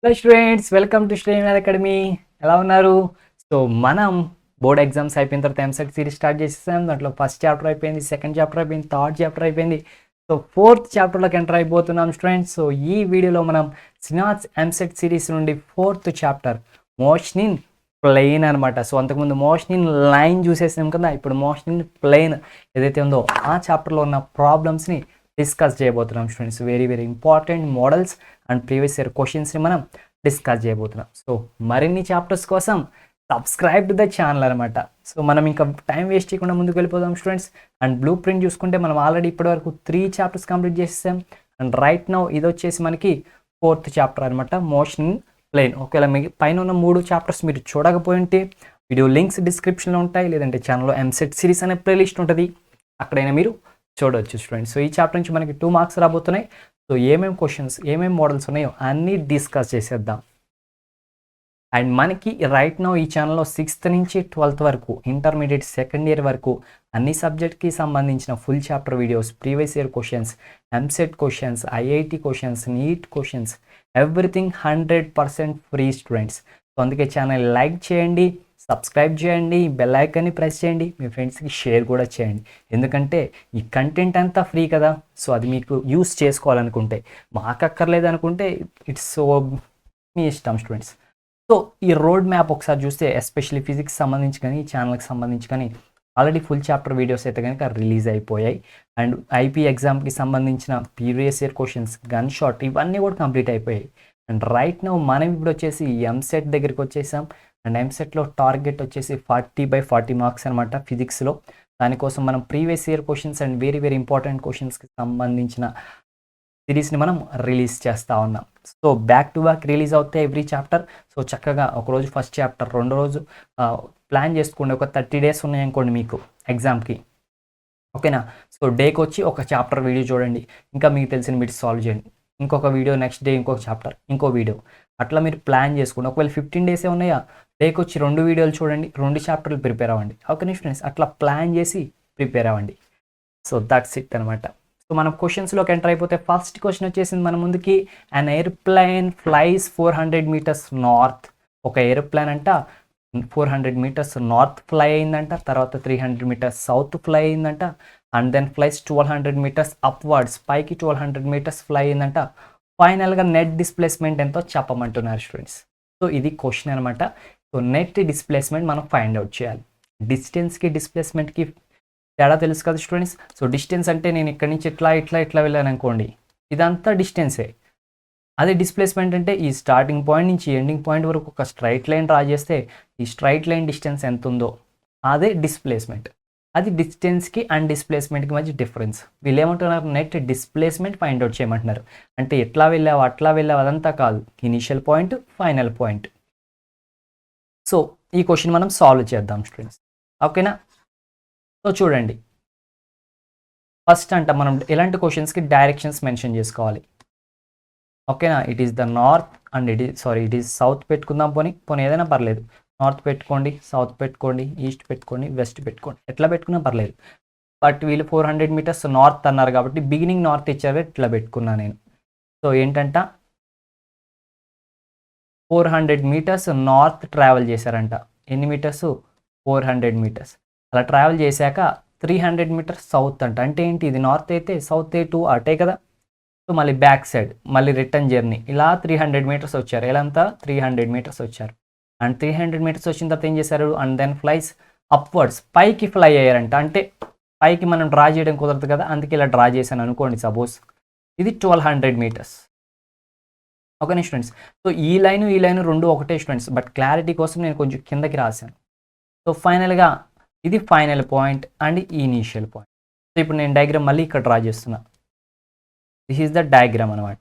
Hello students, welcome to streamline academy. ఎలా ఉన్నారు? So మనం బోర్డ్ ఎగ్జామ్స్ అయిపోయిన తర్వాత ఎంసెట్ సిరీస్ స్టార్ట్ చేసేసాం. దాంట్లో ఫస్ట్ చాప్టర్ అయిపోయింది, సెకండ్ చాప్టర్ అయిపోయింది, థర్డ్ చాప్టర్ అయిపోయింది. సో ఫోర్త్ చాప్టర్లోకి ఎంటర్ అయిపోతున్నాం స్టూడెంట్స్. సో ఈ వీడియోలో మనం సినాట్స్ ఎంసెట్ సిరీస్ నుండి fourth chapter motion in plain అనమాట. సో అంతకుముందు మోషన్ ఇన్ లైన్ చూసేసాం కదా, ఇప్పుడు మోషన్ ఇన్ ప్లెయిన్ ఏదైతే ఉందో ఆ చాప్టర్లో ఉన్న ప్రాబ్లమ్స్ని డిస్కస్ చేయబోతున్నాం students. Very very important models and previous year క్వశ్చన్స్ని మనం డిస్కస్ చేయబోతున్నాం. సో మరిన్ని చాప్టర్స్ కోసం సబ్స్క్రైబ్ టు ద ఛానల్ అనమాట. సో మనం ఇంకా టైం వేస్ట్ చేయకుండా ముందుకు వెళ్ళిపోదాం స్టూడెంట్స్. అండ్ బ్లూ ప్రింట్ చూసుకుంటే మనం ఆల్రెడీ ఇప్పటివరకు 3 చాప్టర్స్ కంప్లీట్ చేసేసాం. అండ్ రైట్ నౌ ఇది వచ్చేసి మనకి ఫోర్త్ చాప్టర్ అనమాట, మోషన్ ప్లేన్. ఒకవేళ మీ పైన ఉన్న 3 చాప్టర్స్ మీరు చూడకపోయి ఉంటే వీడియో లింక్స్ డిస్క్రిప్షన్లో ఉంటాయి, లేదంటే ఛానల్లో ఎంసెట్ సిరీస్ అనే ప్లేలిస్ట్ ఉంటుంది, అక్కడైనా మీరు చూడవచ్చు స్టూడెంట్స్. సో ఈ చాప్టర్ నుంచి మనకి 2 మార్క్స్ రాబోతున్నాయి. సో ఏమేమి క్వశ్చన్స్, ఏమేమి మోడల్స్ ఉన్నాయో అన్నీ డిస్కస్ చేసేద్దాం. అండ్ మనకి రైట్ నౌ ఈ ఛానల్లో 6th నుంచి 12th వరకు, ఇంటర్మీడియట్ సెకండ్ ఇయర్ వరకు అన్ని సబ్జెక్ట్కి సంబంధించిన full chapter videos, previous year questions, EAMCET questions, IIT questions, NEET questions, everything 100% free students. So అందుకే ఛానల్ లైక్ చేయండి, సబ్స్క్రైబ్ చేయండి, బెల్ ఐకాన్ని ప్రెస్ చేయండి, మీ ఫ్రెండ్స్కి షేర్ కూడా చేయండి. ఎందుకంటే ఈ కంటెంట్ అంతా ఫ్రీ కదా. సో అది మీకు యూస్ చేసుకోవాలనుకుంటే, మాకు అక్కర్లేదు అనుకుంటే ఇట్స్ సో మీ ఇష్టం స్టూడెంట్స్. సో ఈ రోడ్ మ్యాప్ ఒకసారి చూస్తే, ఎస్పెషల్లీ ఫిజిక్స్ సంబంధించి కానీ, ఈ ఛానల్కి సంబంధించి కానీ ఆల్రెడీ ఫుల్ చాప్టర్ వీడియోస్ అయితే కనుక రిలీజ్ అయిపోయాయి. అండ్ ఐపీ ఎగ్జామ్కి సంబంధించిన previous year questions, gun shot, ఇవన్నీ కూడా కంప్లీట్ అయిపోయాయి. అండ్ రైట్ నౌ మనం ఇప్పుడు వచ్చేసి ఎంసెట్ దగ్గరికి వచ్చేసాం. అండ్ ఎంసెట్లో టార్గెట్ వచ్చేసి 40/40 మార్క్స్ అనమాట ఫిజిక్స్లో. దానికోసం మనం previous year questions and very very important క్వశ్చన్స్కి సంబంధించిన సిరీస్ని మనం రిలీజ్ చేస్తూ ఉన్నాం. So back to back release అవుతాయి ఎవ్రీ చాప్టర్. సో చక్కగా ఒకరోజు ఫస్ట్ చాప్టర్, రెండో రోజు ప్లాన్ చేసుకోండి. ఒక 30 days ఉన్నాయనుకోండి మీకు ఎగ్జామ్కి, ఓకేనా. సో డేకి వచ్చి ఒక చాప్టర్ వీడియో చూడండి, ఇంకా మీకు తెలిసిన బిట్స్ సాల్వ్ చేయండి. ఇంకొక వీడియో నెక్స్ట్ డే, ఇంకొక చాప్టర్, ఇంకో వీడియో, అట్లా మీరు ప్లాన్ చేసుకోండి. ఒకవేళ 15 days ఉన్నాయా, డేకి వచ్చి 2 వీడియోలు చూడండి, 2 చాప్టర్లు ప్రిపేర్ అవ్వండి. ఓకే ఫ్రెండ్స్, అట్లా ప్లాన్ చేసి ప్రిపేర్ అవ్వండి. సో దట్స్ ఇట్ అనమాట. సో మనం క్వశ్చన్స్లోకి ఎంటర్ అయిపోతే ఫస్ట్ క్వశ్చన్ వచ్చేసింది మన ముందుకి. An airplane flies 400 meters north. ఒక ఎయిర్ప్లేన్ అంట 400 meters నార్త్ ఫ్లై అయిందంట, తర్వాత 300 meters సౌత్ ఫ్లై అయిందంట, and then flies 1200 meters upwards, పైకి 1200 meters ఫ్లై అయిందంట. ఫైనల్గా నెట్ డిస్ప్లేస్మెంట్ ఎంతో చెప్పమంటున్నారు స్టూడెంట్స్. సో ఇది క్వశ్చన్ అనమాట. సో నెట్ డిస్ప్లేస్మెంట్ మనం ఫైండ్ అవుట్ చేయాలి. డిస్టెన్స్కి డిస్ప్లేస్మెంట్కి తేడా తెలుసు కదా స్టూడెంట్స్. సో డిస్టెన్స్ అంటే నేను ఇక్కడి నుంచి ఇట్లా ఇట్లా ఇట్లా వెళ్ళాను అనుకోండి, ఇదంతా డిస్టెన్సే. అదే డిస్ప్లేస్మెంట్ అంటే ఈ స్టార్టింగ్ పాయింట్ నుంచి ఎండింగ్ పాయింట్ వరకు ఒక స్ట్రైట్ లైన్ డ్రా చేస్తే ఈ స్ట్రైట్ లైన్ డిస్టెన్స్ ఎంత ఉందో అదే డిస్ప్లేస్మెంట్. అది డిస్టెన్స్కి అండ్ డిస్ప్లేస్మెంట్కి మధ్య డిఫరెన్స్. వీళ్ళు ఏమంటున్నారు, నెట్ డిస్ప్లేస్మెంట్ ఫైండ్ అవుట్ చేయమంటున్నారు. అంటే ఎట్లా వెళ్ళావు అట్లా వెళ్ళావు అదంతా కాదు, initial point, final point. So ఈ క్వశ్చన్ మనం సాల్వ్ చేద్దాం స్టూడెంట్స్, ఓకేనా. సో చూడండి, ఫస్ట్ అంట మనం ఎలాంటి క్వశ్చన్స్కి డైరెక్షన్స్ మెన్షన్ చేసుకోవాలి, ఓకేనా. It is the north and it is south పెట్టుకుందాం. పోనీ ఏదైనా పర్లేదు, నార్త్ పెట్టుకోండి, సౌత్ పెట్టుకోండి, ఈస్ట్ పెట్టుకోండి, వెస్ట్ పెట్టుకోండి, ఎట్లా పెట్టుకున్నా పర్లేదు. బట్ వీళ్ళు 400 meters నార్త్ అన్నారు కాబట్టి బిగినింగ్ నార్త్ ఇచ్చారు, ఇట్లా పెట్టుకున్నా నేను. సో ఏంటంట, 400 meters నార్త్ ట్రావెల్ చేశారంట. ఎన్ని మీటర్స్? 400 meters. అలా ట్రావెల్ చేశాక 300 meters సౌత్ అంట. అంటే ఏంటి, ఇది నార్త్ అయితే సౌత్ టు అటే కదా. సో మళ్ళీ బ్యాక్ సైడ్, మళ్ళీ రిటర్న్ జర్నీ, ఇలా 300 meters వచ్చారు. ఎలా అంతా 300 meters వచ్చారు. అండ్ 300 meters వచ్చిన తర్వాత ఏం చేశారు, అండ్ దెన్ ఫ్లైస్ అప్వర్డ్స్, పైకి ఫ్లై అయ్యారంట. అంటే పైకి మనం డ్రా చేయడం కుదరదు కదా, అందుకే ఇలా డ్రా చేశాను అనుకోండి. సపోజ్ ఇది 1200 meters, ఓకే స్టూడెంట్స్. సో ఈ లైన్ రెండు ఒకటే స్టూడెంట్స్, బట్ క్లారిటీ కోసం నేను కొంచెం కిందకి రాశాను. సో ఫైనల్గా ఇది final point and initial point. So ఇప్పుడు నేను డయాగ్రామ్ మళ్ళీ ఇక్కడ డ్రా చేస్తున్నా. దిస్ ఈజ్ ద డయాగ్రామ్ అనమాట.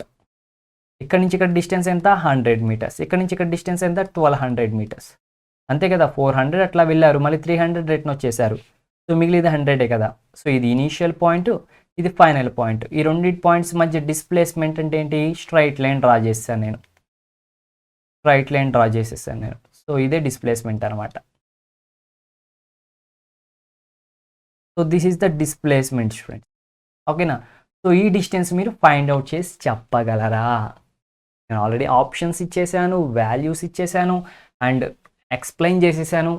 ఇక్కడ నుంచి ఇక్కడ డిస్టెన్స్ ఎంత, 100 meters. ఇక్కడ నుంచి ఇక్కడ డిస్టెన్స్ ఎంత, 1200 meters. అంతే కదా, 400 అట్లా వెళ్ళారు, మళ్ళీ 300 రిటర్న్ వచ్చేసారు. సో మిగిలిది 100 కదా. సో ఇది ఇనీషియల్ పాయింట్, ఇది ఫైనల్ పాయింట్. ఈ రెండింటి పాయింట్స్ మధ్య డిస్ప్లేస్మెంట్ అంటే ఏంటి, స్ట్రైట్ లైన్ డ్రా చేశాను నేను. సో ఇదే డిస్ప్లేస్మెంట్ అనమాట. So this is the displacement students, ఓకేనా. సో ఈ డిస్టెన్స్ మీరు ఫైండ్ అవుట్ చేసి చెప్పగలరా? నేను ఆల్రెడీ ఆప్షన్స్ ఇచ్చేసాను, వాల్యూస్ ఇచ్చేసాను అండ్ ఎక్స్ప్లెయిన్ చేసేసాను.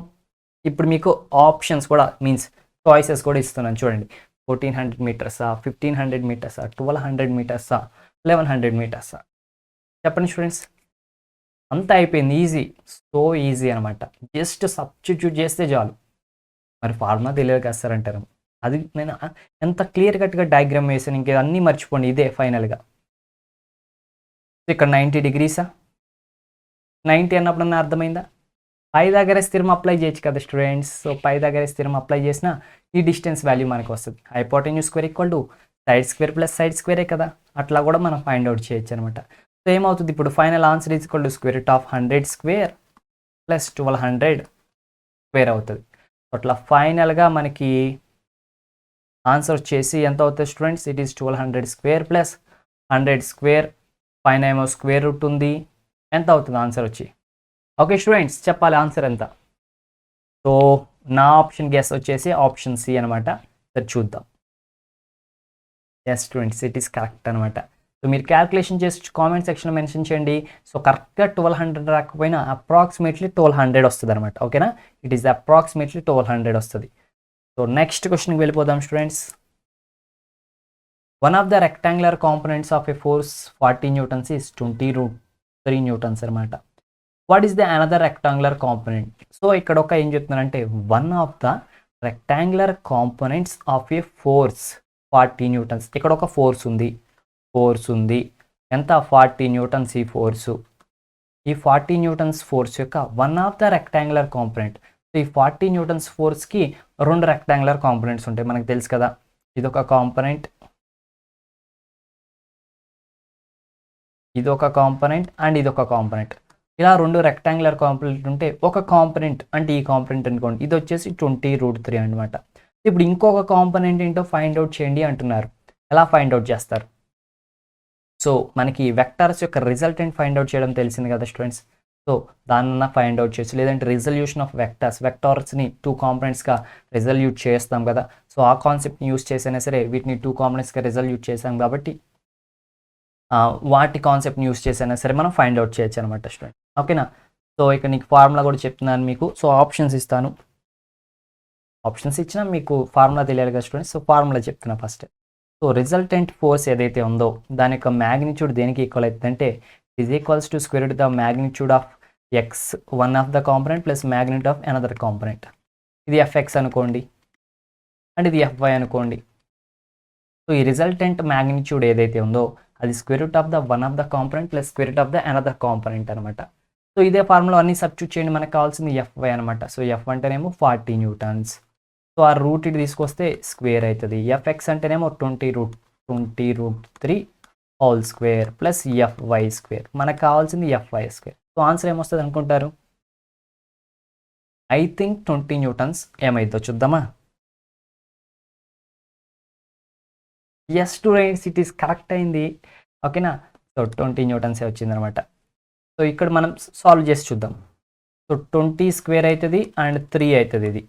ఇప్పుడు మీకు ఆప్షన్స్ కూడా మీన్స్ చాయిసెస్ కూడా ఇస్తున్నాను చూడండి. 1400 మీటర్సా, 1500 మీటర్సా, 1200 మీటర్సా, 1100 మీటర్సా, చెప్పండి స్టూడెంట్స్. అంతా అయిపోయింది, ఈజీ, సో ఈజీ అనమాట. జస్ట్ సబ్స్టిట్యూట్ చేస్తే చాలు. మరి ఫార్ములా తెలియకేస్తారంటారు. అది నేను ఎంత క్లియర్ కట్గా డయాగ్రామ్ వేసాను, ఇంకేదన్నీ మర్చిపోండి, ఇదే ఫైనల్గా. ఇక్కడ 90 డిగ్రీసా, 90 అన్నప్పుడు అర్థమైందా? పైథాగరస్ థియరం అప్లై చేయొచ్చు కదా students. So Pythagoras theorem apply చేసిన ఈ డిస్టెన్స్ వాల్యూ మనకు వస్తుంది. Hypotenuse square equal to side square plus side స్క్వేరే కదా, అట్లా కూడా మనం ఫైండ్ అవుట్ చేయొచ్చు అనమాట. సో ఏమవుతుంది ఇప్పుడు final answer is equal to square root of 100 square plus 1200 square అవుతుంది. అట్లా ఫైనల్గా మనకి ఆన్సర్ వచ్చేసి ఎంత అవుతుంది students? It is 1200 square plus 100 square, పైన ఏమో స్క్వేర్ రూట్ ఉంది. ఎంత అవుతుంది ఆన్సర్ వచ్చి? ఓకే స్టూడెంట్స్, చెప్పాలి ఆన్సర్ ఎంత. సో నా ఆప్షన్ గెస్ వచ్చేసి ఆప్షన్ సి అనమాట. సరే చూద్దాం. Yes students, it is correct అనమాట. సో మీరు క్యాల్కులేషన్ చేసి కామెంట్ సెక్షన్లో మెన్షన్ చేయండి. సో కరెక్ట్గా 1200 రాకపోయినా అప్రాక్సిమేట్లీ 1200 వస్తుంది అనమాట. ఓకేనా, ఇట్ ఈస్ అప్రాక్సిమేట్లీ 1200 వస్తుంది. సో నెక్స్ట్ క్వశ్చన్కి వెళ్ళిపోదాం students. One of the rectangular components of a force 40 newtons is 20√3 newtons అనమాట. What is the another rectangular component? So ఇక్కడ ఒక ఏం చెప్తున్నారంటే one of the rectangular components of a force 40 newtons. ఇక్కడ ఒక ఫోర్స్ ఉంది ఎంత? 40 న్యూటన్స్. ఈ 40 న్యూటన్స్ ఫోర్స్ యొక్క one of the rectangular component. So ఈ 40 న్యూటన్స్ ఫోర్స్కి 2 రెక్టాంగులర్ కాంపోనెంట్స్ ఉంటాయి, మనకు తెలుసు కదా. ఇదొక కాంపోనెంట్ అండ్ ఇదొక కాంపోనెంట్. ఇలా 2 రెక్టాంగులర్ కాంపోనెంట్ ఉంటే ఒక కాంపోనెంట్ అంటే ఈ కాంపోనెంట్ అనుకోండి, ఇది వచ్చేసి 20√3 అనమాట. ఇప్పుడు ఇంకొక కాంపోనెంట్ ఏంటో ఫైండ్ అవుట్ చేయండి అంటున్నారు. ఎలా ఫైండ్ అవుట్ చేస్తారు? సో మనకి వెక్టార్స్ యొక్క రిజల్టెంట్ ఫైండ్ అవుట్ చేయడం తెలిసింది కదా స్టూడెంట్స్. సో దాన్ని ఫైండ్ అవుట్ చేయొచ్చు, లేదంటే రిజల్యూషన్ ఆఫ్ వెక్టార్స్ని 2 కాంపోనెంట్స్గా రిజల్యూట్ చేస్తాం కదా. సో ఆ కాన్సెప్ట్ని యూస్ చేసైనా సరే వీటిని 2 కాంపోనెంట్స్గా రిజల్యూట్ చేసాం కాబట్టి వాటి కాన్సెప్ట్ని యూస్ చేసైనా సరే మనం ఫైండ్ అవుట్ చేయొచ్చు అనమాట స్టూడెంట్. ఓకేనా. సో ఇక్కడ నీకు ఫార్ములా కూడా చెప్తున్నాను మీకు. సో ఆప్షన్స్ ఇస్తాను, ఆప్షన్స్ ఇచ్చినా మీకు ఫార్ములా తెలియాలి కదా స్టూడెంట్స్. సో ఫార్ములా చెప్తున్నా ఫస్ట్. సో రిజల్టెంట్ ఫోర్స్ ఏదైతే ఉందో దాని యొక్క మ్యాగ్నిట్యూడ్ దేనికి ఈక్వల్ అవుతుందంటే is equals to square route the magnitude of X one of the component plus magnitude of another component. ఇది ఎఫ్ఎక్స్ అనుకోండి అండ్ ఇది ఎఫ్వై అనుకోండి. సో ఈ రిజల్టెంట్ మ్యాగ్నిట్యూడ్ ఏదైతే ఉందో అది square root of the one of the component plus square root of the another component అనమాట. So ఇదే ఫార్ములా అన్ని సబ్స్టిట్యూట్ చేయండి, మనకు కావాల్సింది ఎఫ్వై అనమాట. సో ఎఫ్ అంటేనేమో 40 న్యూటన్స్. సో ఆ రూట్ ఇటు తీసుకొస్తే స్క్వేర్ అవుతుంది. ఎఫ్ఎక్స్ అంటేనేమో 20√3 whole square plus F Y square. మనకు కావాల్సింది ఎఫ్వై స్క్వేర్. సో ఆన్సర్ ఏమొస్తుంది అనుకుంటారు? I think 20 newtons. ఏమైందో చూద్దామా? Yes students, it is correct అయింది. ఓకేనా. సో 20 న్యూటన్సే వచ్చిందనమాట. సో ఇక్కడ మనం సాల్వ్ చేసి చూద్దాం. సో 20 స్క్వేర్ అవుతుంది అండ్ 3 అవుతుంది ఇది.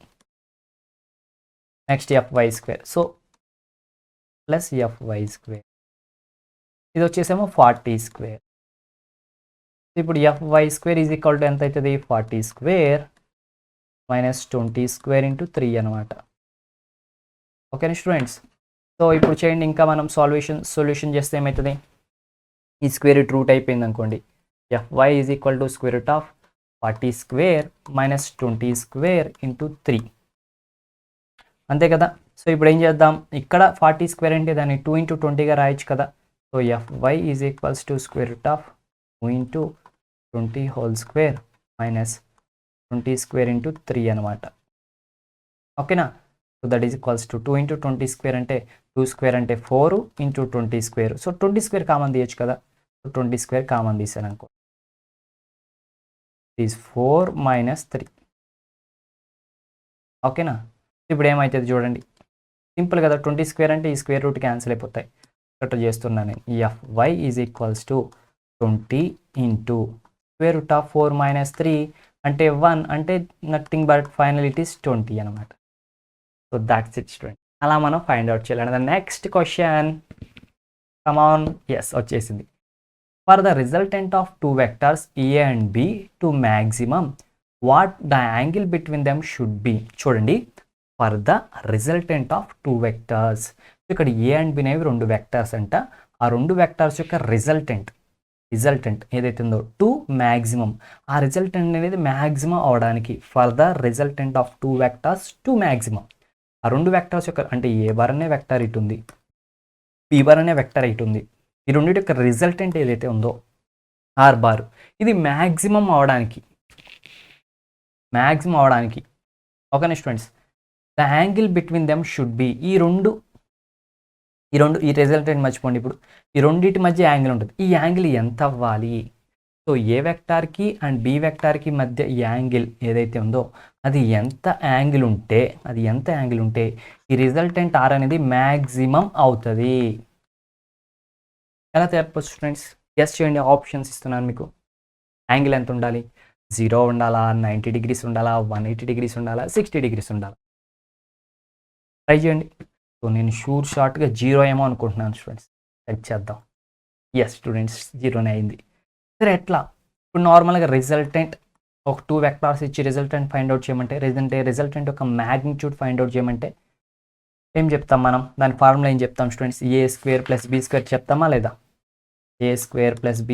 Next fy square. So plus F Y square. ఇది వచ్చేసేమో 40 స్క్వేర్. ఇప్పుడు fy square is equal to ఎంత అవుతుంది? 40 స్క్వేర్ మైనస్ 20 స్క్వేర్ ఇంటూ 3 అనమాట. ఓకేనా స్టూడెంట్స్. సో ఇప్పుడు చేయండి, ఇంకా మనం సొల్యూషన్ చేస్తే ఏమవుతుంది? ఈ స్క్వేర్ రూట్ అయిపోయింది అనుకోండి. Fy is equal to square root of 40 square minus 20 square into 3, అంతే కదా. సో ఇప్పుడు ఏం చేద్దాం? ఇక్కడ 40 స్క్వేర్ అంటే దాన్ని 2 ఇంటూ 20గా రాయొచ్చు కదా. So fy is equals to square root of 2 into 20 whole square minus 20 square into 3 అనమాట. ఓకేనా. So that is equals to 2 into 20 square అంటే 2 స్క్వేర్ అంటే 4 into 20 square. So 20 square common తీయచ్చు కదా. సో 20 స్క్వేర్ కామన్ తీసాను అనుకో, ఈజ్ 4 మైనస్ 3. ఓకేనా. ఇప్పుడు ఏమవుతుంది చూడండి, సింపుల్ కదా. 20 స్క్వేర్ అంటే ఈ స్క్వేర్ రూట్ క్యాన్సిల్ అయిపోతాయి. ఇక్కడ చేస్తున్నాను నేను. FY is equals to 20 into square root of 4 minus 3 అంటే 1 అంటే nothing but final it is 20 అనమాట. So that's it student. అలా మనం ఫైండ్ అవుట్ చేయాలి. Next question come on. ఎస్ వచ్చేసింది. For the resultant of two vectors A and B to maximum what the angle between them should be. చూడండి, for the resultant of two vectors, ఇక్కడ A and B అనేవి రెండు vectors అంట. ఆ రెండు vectors యొక్క resultant ఏదైతే ఉందో టు మ్యాక్సిమం, ఆ రిజల్టెంట్ అనేది మ్యాక్సిమం అవడానికి, for the resultant of two vectors to maximum, ఆ రెండు వెక్టర్స్ యొక్క అంటే ఏ బార్ అనే వెక్టర్ ఇటు ఉంది, బి బార్ అనే వెక్టర్ ఇటు ఉంది, ఈ రెండింటి యొక్క రిజల్టెంట్ ఏదైతే ఉందో ఆర్ బార్, ఇది మ్యాక్సిమం అవడానికి ఓకేనా students, the angle between them should B, ఈ రిజల్టెంట్ మర్చిపోండి. ఇప్పుడు ఈ రెండింటి మధ్య యాంగిల్ ఉంటుంది, ఈ యాంగిల్ ఎంత అవ్వాలి? సో ఏ వెక్టార్కి అండ్ బి వెక్టార్కి మధ్య యాంగిల్ ఏదైతే ఉందో అది ఎంత యాంగిల్ ఉంటే ఈ రిజల్టెంట్ ఆర్ అనేది మ్యాక్సిమం అవుతుంది. ఎలా చెప్పచ్చు స్టూడెంట్స్? గెస్ చేయండి, ఆప్షన్స్ ఇస్తున్నాను మీకు. యాంగిల్ ఎంత ఉండాలి? 0 ఉండాలా, 90 degrees ఉండాలా, 180 degrees ఉండాలా, 60 degrees ఉండాలా? ట్రై చేయండి. సో నేను షార్ట్గా 0 ఏమో అనుకుంటున్నాను స్టూడెంట్స్. చెక్ చేద్దాం. ఎస్ స్టూడెంట్స్, 0నే అయింది. సరే, ఎట్లా? ఇప్పుడు నార్మల్గా రిజల్టెంట్ ఒక 2 వెక్టార్స్ ఇచ్చి రిజల్టెంట్ ఫైండ్ అవుట్ చేయమంటే, రిజల్టెంట్ యొక్క మ్యాగ్నిట్యూడ్ ఫైండ్ అవుట్ చేయమంటే ఏం చెప్తాం మనం? దాని ఫార్ములా ఏం చెప్తాం స్టూడెంట్స్? a² + b² చెప్తామా లేదా? a² + b²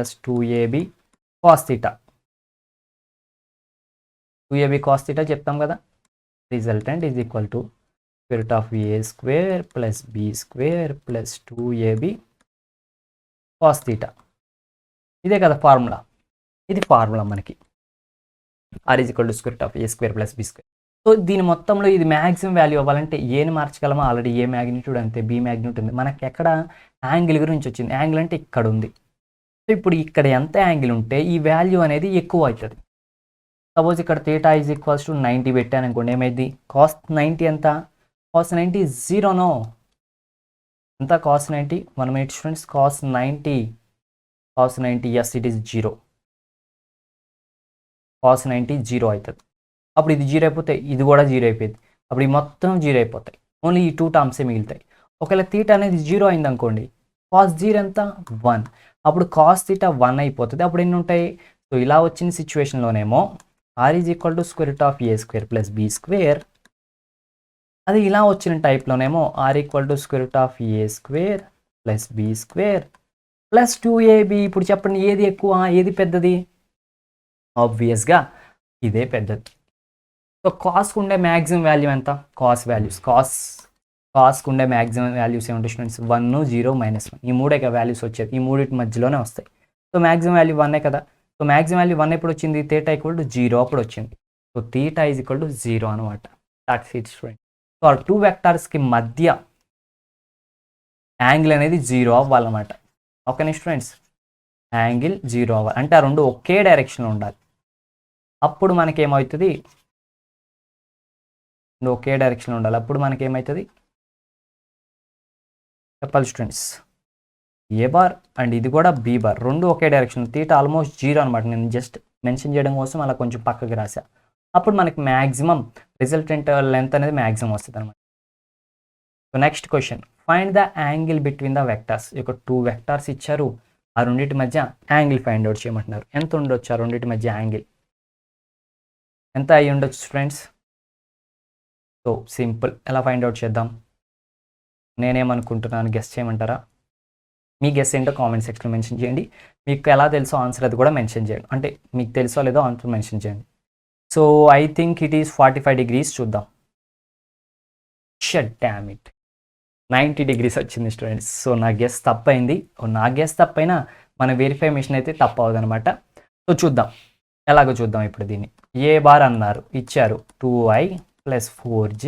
+ 2ab cos θ, 2ab cos θ చెప్తాం కదా. Resultant is equal to a² + b² + 2ab cos θ. ఇదే కదా ఫార్ములా. ఇది ఫార్ములా మనకి. r = a² + b². సో దీని మొత్తంలో ఇది మ్యాక్సిమం వాల్యూ అవ్వాలంటే ఏని మార్చగలమా? ఆల్రెడీ ఏ మ్యాగ్నిట్యూడ్ అంతే, బి మ్యాగ్నిట్యూడ్ ఉంది. మనకి ఎక్కడ యాంగిల్ గురించి వచ్చింది? యాంగిల్ అంటే ఇక్కడ ఉంది. సో ఇప్పుడు ఇక్కడ ఎంత యాంగిల్ ఉంటే ఈ వాల్యూ అనేది ఎక్కువ అవుతుంది. సపోజ్ ఇక్కడ θ = 90 పెట్టాను అనుకోండి, ఏమైంది? cos 90 ఎంత? cos 90 0నో ఎంత? cos 90 1 minute students. cos 90 yes it is 0. cos 90 0 అవుతుంది. అప్పుడు ఇది 0 అయిపోతే ఇది కూడా 0 అయిపోయింది. అప్పుడు ఈ మొత్తం 0 అయిపోతాయి. ఓన్లీ ఈ 2 టర్మ్సే మిగులుతాయి. ఒకవేళ θ అనేది 0 అయింది అనుకోండి, cos 0 ఎంత? 1. అప్పుడు cos θ 1 అయిపోతుంది. అప్పుడు ఎన్ని ఉంటాయి? సో ఇలా వచ్చిన సిచ్యువేషన్లోనేమో r = a² + b². అది ఇలా వచ్చిన టైప్లోనేమో r = a² + b² + 2ab. ఇప్పుడు చెప్పండి, ఏది ఎక్కువ, ఏది పెద్దది? ఆబ్వియస్గా ఇదే పెద్దది. సో కాస్కు ఉండే మ్యాక్సిమం వాల్యూ ఎంత? కాస్కు ఉండే మ్యాక్సిమం వాల్యూస్ ఏమంటే స్టూడెంట్స్ 1, 0, -1 ఈ మూడే వాల్యూస్ వచ్చేది. ఈ మూడింటి మధ్యలోనే వస్తాయి. సో మ్యాక్సిమం వాల్యూ 1 కదా. సో మ్యాక్సిమం వాల్యూ 1 ఎప్పుడు వచ్చింది? θ = 0 అప్పుడు వచ్చింది. సో θ = 0 అనమాట. That's it student. సో ఆ 2 వెక్టార్స్కి మధ్య యాంగిల్ అనేది 0 అవ్వాలన్నమాట. ఓకేనా స్టూడెంట్స్? యాంగిల్ 0 అవ్వాలి అంటే ఆ రెండు ఒకే డైరెక్షన్లో ఉండాలి. అప్పుడు మనకేమవుతుంది? ఒకే డైరెక్షన్లో ఉండాలి. అప్పుడు మనకేమవుతుంది చెప్పాలి స్టూడెంట్స్? ఏ బార్ అండ్ ఇది కూడా బి బార్ రెండు ఒకే డైరెక్షన్. θ ఆల్మోస్ట్ 0 అనమాట. నేను జస్ట్ మెన్షన్ చేయడం కోసం అలా కొంచెం పక్కకి రాసా. అప్పుడు మనకి మ్యాక్సిమం రిజల్టెంట్ లెంత్ అనేది మ్యాక్సిమం వస్తుంది అనమాట. So next question, find the angle between the vectors. ఒక 2 వెక్టర్స్ ఇచ్చారు, ఆ రెండింటి మధ్య యాంగిల్ ఫైండ్ అవుట్ చేయమంటున్నారు. ఎంత ఉండొచ్చు ఆ రెండింటి మధ్య యాంగిల్? ఎంత అయి ఉండొచ్చు స్టూడెంట్స్? సో సింపుల్, ఎలా ఫైండ్ అవుట్ చేద్దాం? నేనేమనుకుంటున్నాను గెస్ చేయమంటారా? మీ గెస్ ఏంటో కామెంట్ సెక్షన్లో మెన్షన్ చేయండి. మీకు ఎలా తెలుసో ఆన్సర్ అది కూడా మెన్షన్ చేయండి. అంటే మీకు తెలుసో లేదో ఆన్సర్ మెన్షన్ చేయండి. So I think it is 45 degrees. చూద్దాం. షట్ డామ్ ఇట్, 90 degrees వచ్చింది స్టూడెంట్స్. సో నా గెస్ తప్పైంది. నా గెస్ తప్పైనా మన వెరిఫై మిషన్ అయితే తప్పు అవ్వదనమాట. సో చూద్దాం, ఎలాగో చూద్దాం. ఇప్పుడు దీన్ని ఏ బార్ అన్నారు, ఇచ్చారు 2i + 4j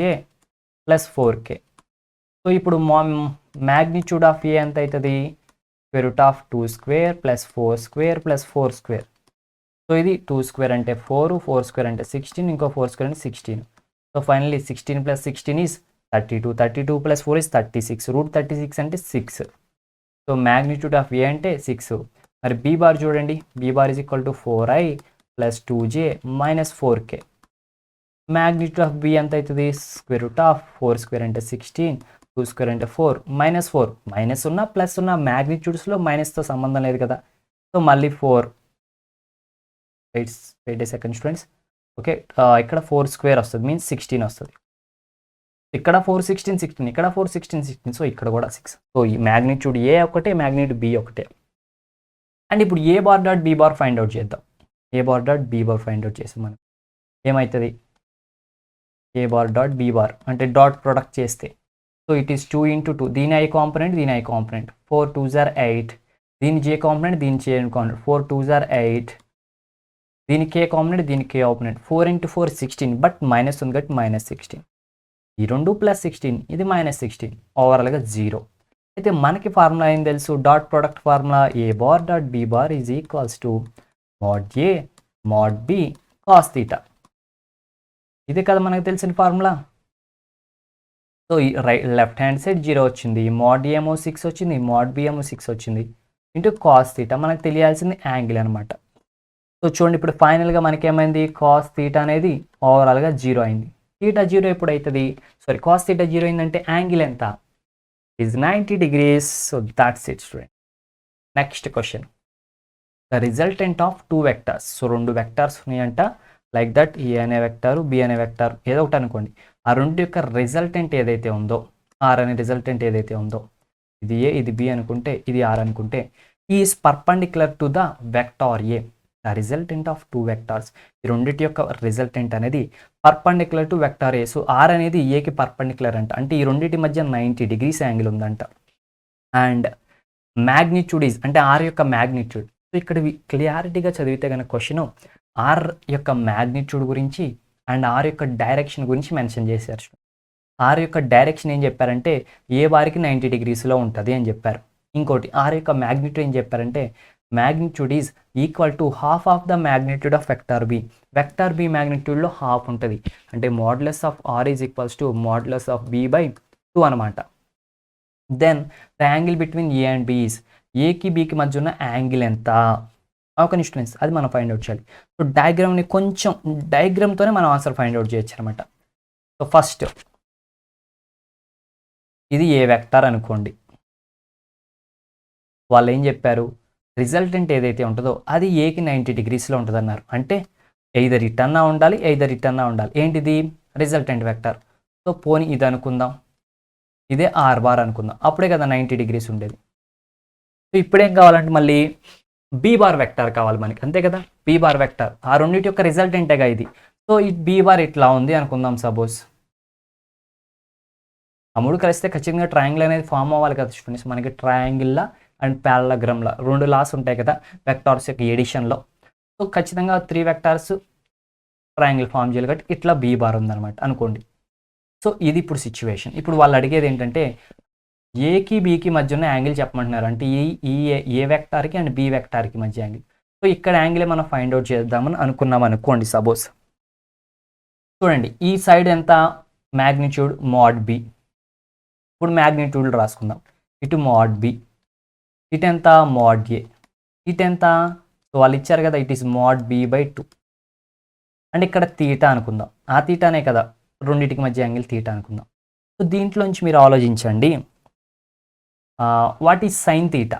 + 4k. సో ఇప్పుడు మ్యాగ్నిట్యూడ్ ఆఫ్ ఏ ఎంత అవుతుంది? √2² + 4² + 4². సో ఇది 2² అంటే 4, 4² అంటే 16, ఇంకో 4² అంటే 16. సో ఫైనల్లీ 16 + 16 ఈజ్ 32, 32 + 4 ఈజ్ 36, √36 అంటే 6. సో మ్యాగ్నిట్యూడ్ ఆఫ్ ఏ అంటే 6. మరి బీ బార్ చూడండి, B bar = 4i + 2j - 4k. Magnitude of B ఎంత అవుతుంది? √4² అంటే 16 టూ స్క్వేర్ అంటే 4 -4 మైనస్ ఉన్న ప్లస్ ఉన్న మ్యాగ్నిట్యూడ్స్లో మైనస్తో సంబంధం లేదు కదా. సో మళ్ళీ 4 వెయిట్ ఏ సెకండ్ స్టూడెంట్స్. ఓకే, ఇక్కడ 4 స్క్వేర్ వస్తుంది, మీన్స్ 16 వస్తుంది. ఇక్కడ 4 16 16, ఇక్కడ 4 16 16, సో ఇక్కడ కూడా 6. సో ఈ మ్యాగ్నిట్యూడ్ ఏ ఒకటే, మ్యాగ్నిట్యూడ్ బి ఒకటే. అండ్ ఇప్పుడు A bar dot B bar find out చేద్దాం. A bar dot B bar find out చేసాం మనం, ఏమవుతుంది? A bar dot B bar అంటే డాట్ ప్రొడక్ట్ చేస్తే, సో ఇట్ ఈస్ 2 into 2, దీని ఐ కాంపొనెంట్, దీని ఐ కాంపొనెంట్, 4 2s are 8, దీని జే component, దీని జే కాంపొనెంట్, 4 2s are 8, దీని కే కాంపొనెంట్, దీని కే కాంపొనెంట్, 4 into 4 16, బట్ మైనస్ ఉంది కాబట్టి -16. ఈ 2 + 16, ఇది -16, ఓవరాల్గా 0. అయితే మనకి ఫార్ములా ఏం తెలుసు? Dot product formula A bar dot B bar is equals to mod A mod B cos θ. ఇదే కదా మనకు తెలిసిన ఫార్ములా. సో ఈ లెఫ్ట్ హ్యాండ్ సైడ్ 0 వచ్చింది, mod A ఏమో 6 వచ్చింది, mod B ఏమో 6 వచ్చింది, ఇంటూ cos θ. మనకు తెలియాల్సింది యాంగిల్ అనమాట. సో చూడండి, ఇప్పుడు ఫైనల్గా మనకి ఏమైంది? cos θ అనేది ఓవరాల్గా 0 అయింది. θ 0 ఎప్పుడు అవుతుంది? సారీ, cos θ 0 అయిందంటే యాంగిల్ ఎంత? Is 90 degrees. So that's it student. Next question, the resultant of 2 vectors. So 2 vectors ఉన్నాయంట, లైక్ దట్ ఏ అనే వెక్టారు, బి అనే వెక్టార్, ఏదో ఒకటి అనుకోండి. ఆ రెండు యొక్క రిజల్టెంట్ ఏదైతే ఉందో, ఆర్ అనే రిజల్టెంట్ ఏదైతే ఉందో, ఇది ఏ ఇది బి అనుకుంటే, ఇది ఆర్ అనుకుంటే, is perpendicular to the vector A. The resultant of 2 vectors, ఈ రెండింటి యొక్క రిజల్టెంట్ అనేది perpendicular to vector A. So R అనేది ఏకి పర్పెండిక్యులర్ అంట, అంటే ఈ రెండింటి మధ్య 90 degrees యాంగిల్ ఉందంట. అండ్ మ్యాగ్నిట్యూడ్ ఈజ్, అంటే ఆర్ యొక్క మ్యాగ్నిట్యూడ్. సో ఇక్కడ క్లియారిటీగా చదివితే కనుక క్వశ్చన్ ఆర్ యొక్క మ్యాగ్నిట్యూడ్ గురించి అండ్ ఆర్ యొక్క డైరెక్షన్ గురించి మెన్షన్ చేశారు. ఆర్ యొక్క డైరెక్షన్ ఏం చెప్పారంటే ఏ బార్కి 90 degreesలో ఉంటుంది అని చెప్పారు. ఇంకోటి ఆర్ యొక్క మ్యాగ్నిట్యూడ్ ఏం చెప్పారంటే magnitude is equal to half of the magnitude of vector B. Vector B మ్యాగ్నిట్యూడ్లో హాఫ్ ఉంటుంది, అంటే modulus of R is equals to modulus of B by 2 అనమాట. Then the angle between A and B is, ఏకి బికి మధ్య ఉన్న angle ఎంత? ఒక స్టూడెంట్స్ అది మనం ఫైండ్ అవుట్ చేయాలి. సో డయాగ్రామ్ని కొంచెం డయాగ్రామ్తోనే మనం ఆన్సర్ ఫైండ్ అవుట్ చేయొచ్చు అనమాట. సో ఫస్ట్ ఇది ఏ వెక్టార్ అనుకోండి, వాళ్ళు ఏం చెప్పారు? రిజల్టెంట్ ఏదైతే ఉంటుందో అది ఏకి 90 degreesలో ఉంటుంది అన్నారు. అంటే ఎయిదర్ ఇటన్నా ఉండాలి, ఎయిదర్ ఇటన్నా ఉండాలి. ఏంటిది? Resultant vector. సో పోనీ ఇది అనుకుందాం, ఇదే ఆర్ బార్ అనుకుందాం, అప్పుడే కదా 90 degrees ఉండేది. సో ఇప్పుడేం కావాలంటే మళ్ళీ బీ బార్ వెక్టార్ కావాలి మనకి, అంతే కదా. బీ బార్ వెక్టార్ ఆ రెండింటి యొక్క రిజల్టెంటేగా ఇది. సో ఈ బీ బార్ ఇట్లా ఉంది అనుకుందాం సపోజ్. ఆ మూడు కలిస్తే ఖచ్చితంగా ట్రయాంగిల్ అనేది ఫామ్ అవ్వాలి కదా స్టూడెంట్స్. మనకి ట్రయాంగిల్లా అండ్ ప్యారలగ్రామ్లా 2 లాస్ ఉంటాయి కదా వెక్టార్స్ యొక్క ఎడిషన్లో. సో ఖచ్చితంగా 3 వెక్టార్స్ ట్రయాంగిల్ ఫామ్ చేయాలి కాబట్టి ఇట్లా బీ బార్ ఉందన్నమాట అనుకోండి. సో ఇది ఇప్పుడు సిచ్యువేషన్. ఇప్పుడు వాళ్ళు అడిగేది ఏంటంటే ఏకి బీకి మధ్య ఉన్న యాంగిల్ చెప్పమంటున్నారు, అంటే ఈ ఏ వెక్టార్కి అండ్ బి వెక్టార్కి మధ్య యాంగిల్. సో ఇక్కడ యాంగిలే మనం ఫైండ్ అవుట్ చేద్దామని అనుకున్నాం అనుకోండి సపోజ్. చూడండి, ఈ సైడ్ ఎంత? Magnitude mod B. ఇప్పుడు మ్యాగ్నిట్యూడ్ రాసుకుందాం. ఇటు మోడ్ బి, ఇటు ఎంత? Mod A. ఇటు ఎంత? సో వాళ్ళు ఇచ్చారు కదా, it is mod B by 2. అంటే ఇక్కడ తీటా అనుకుందాం, ఆ తీటానే కదా రెండింటికి మధ్య యాంగిల్ తీటా అనుకుందాం. సో దీంట్లోంచి మీరు ఆలోచించండి, what is sine theta?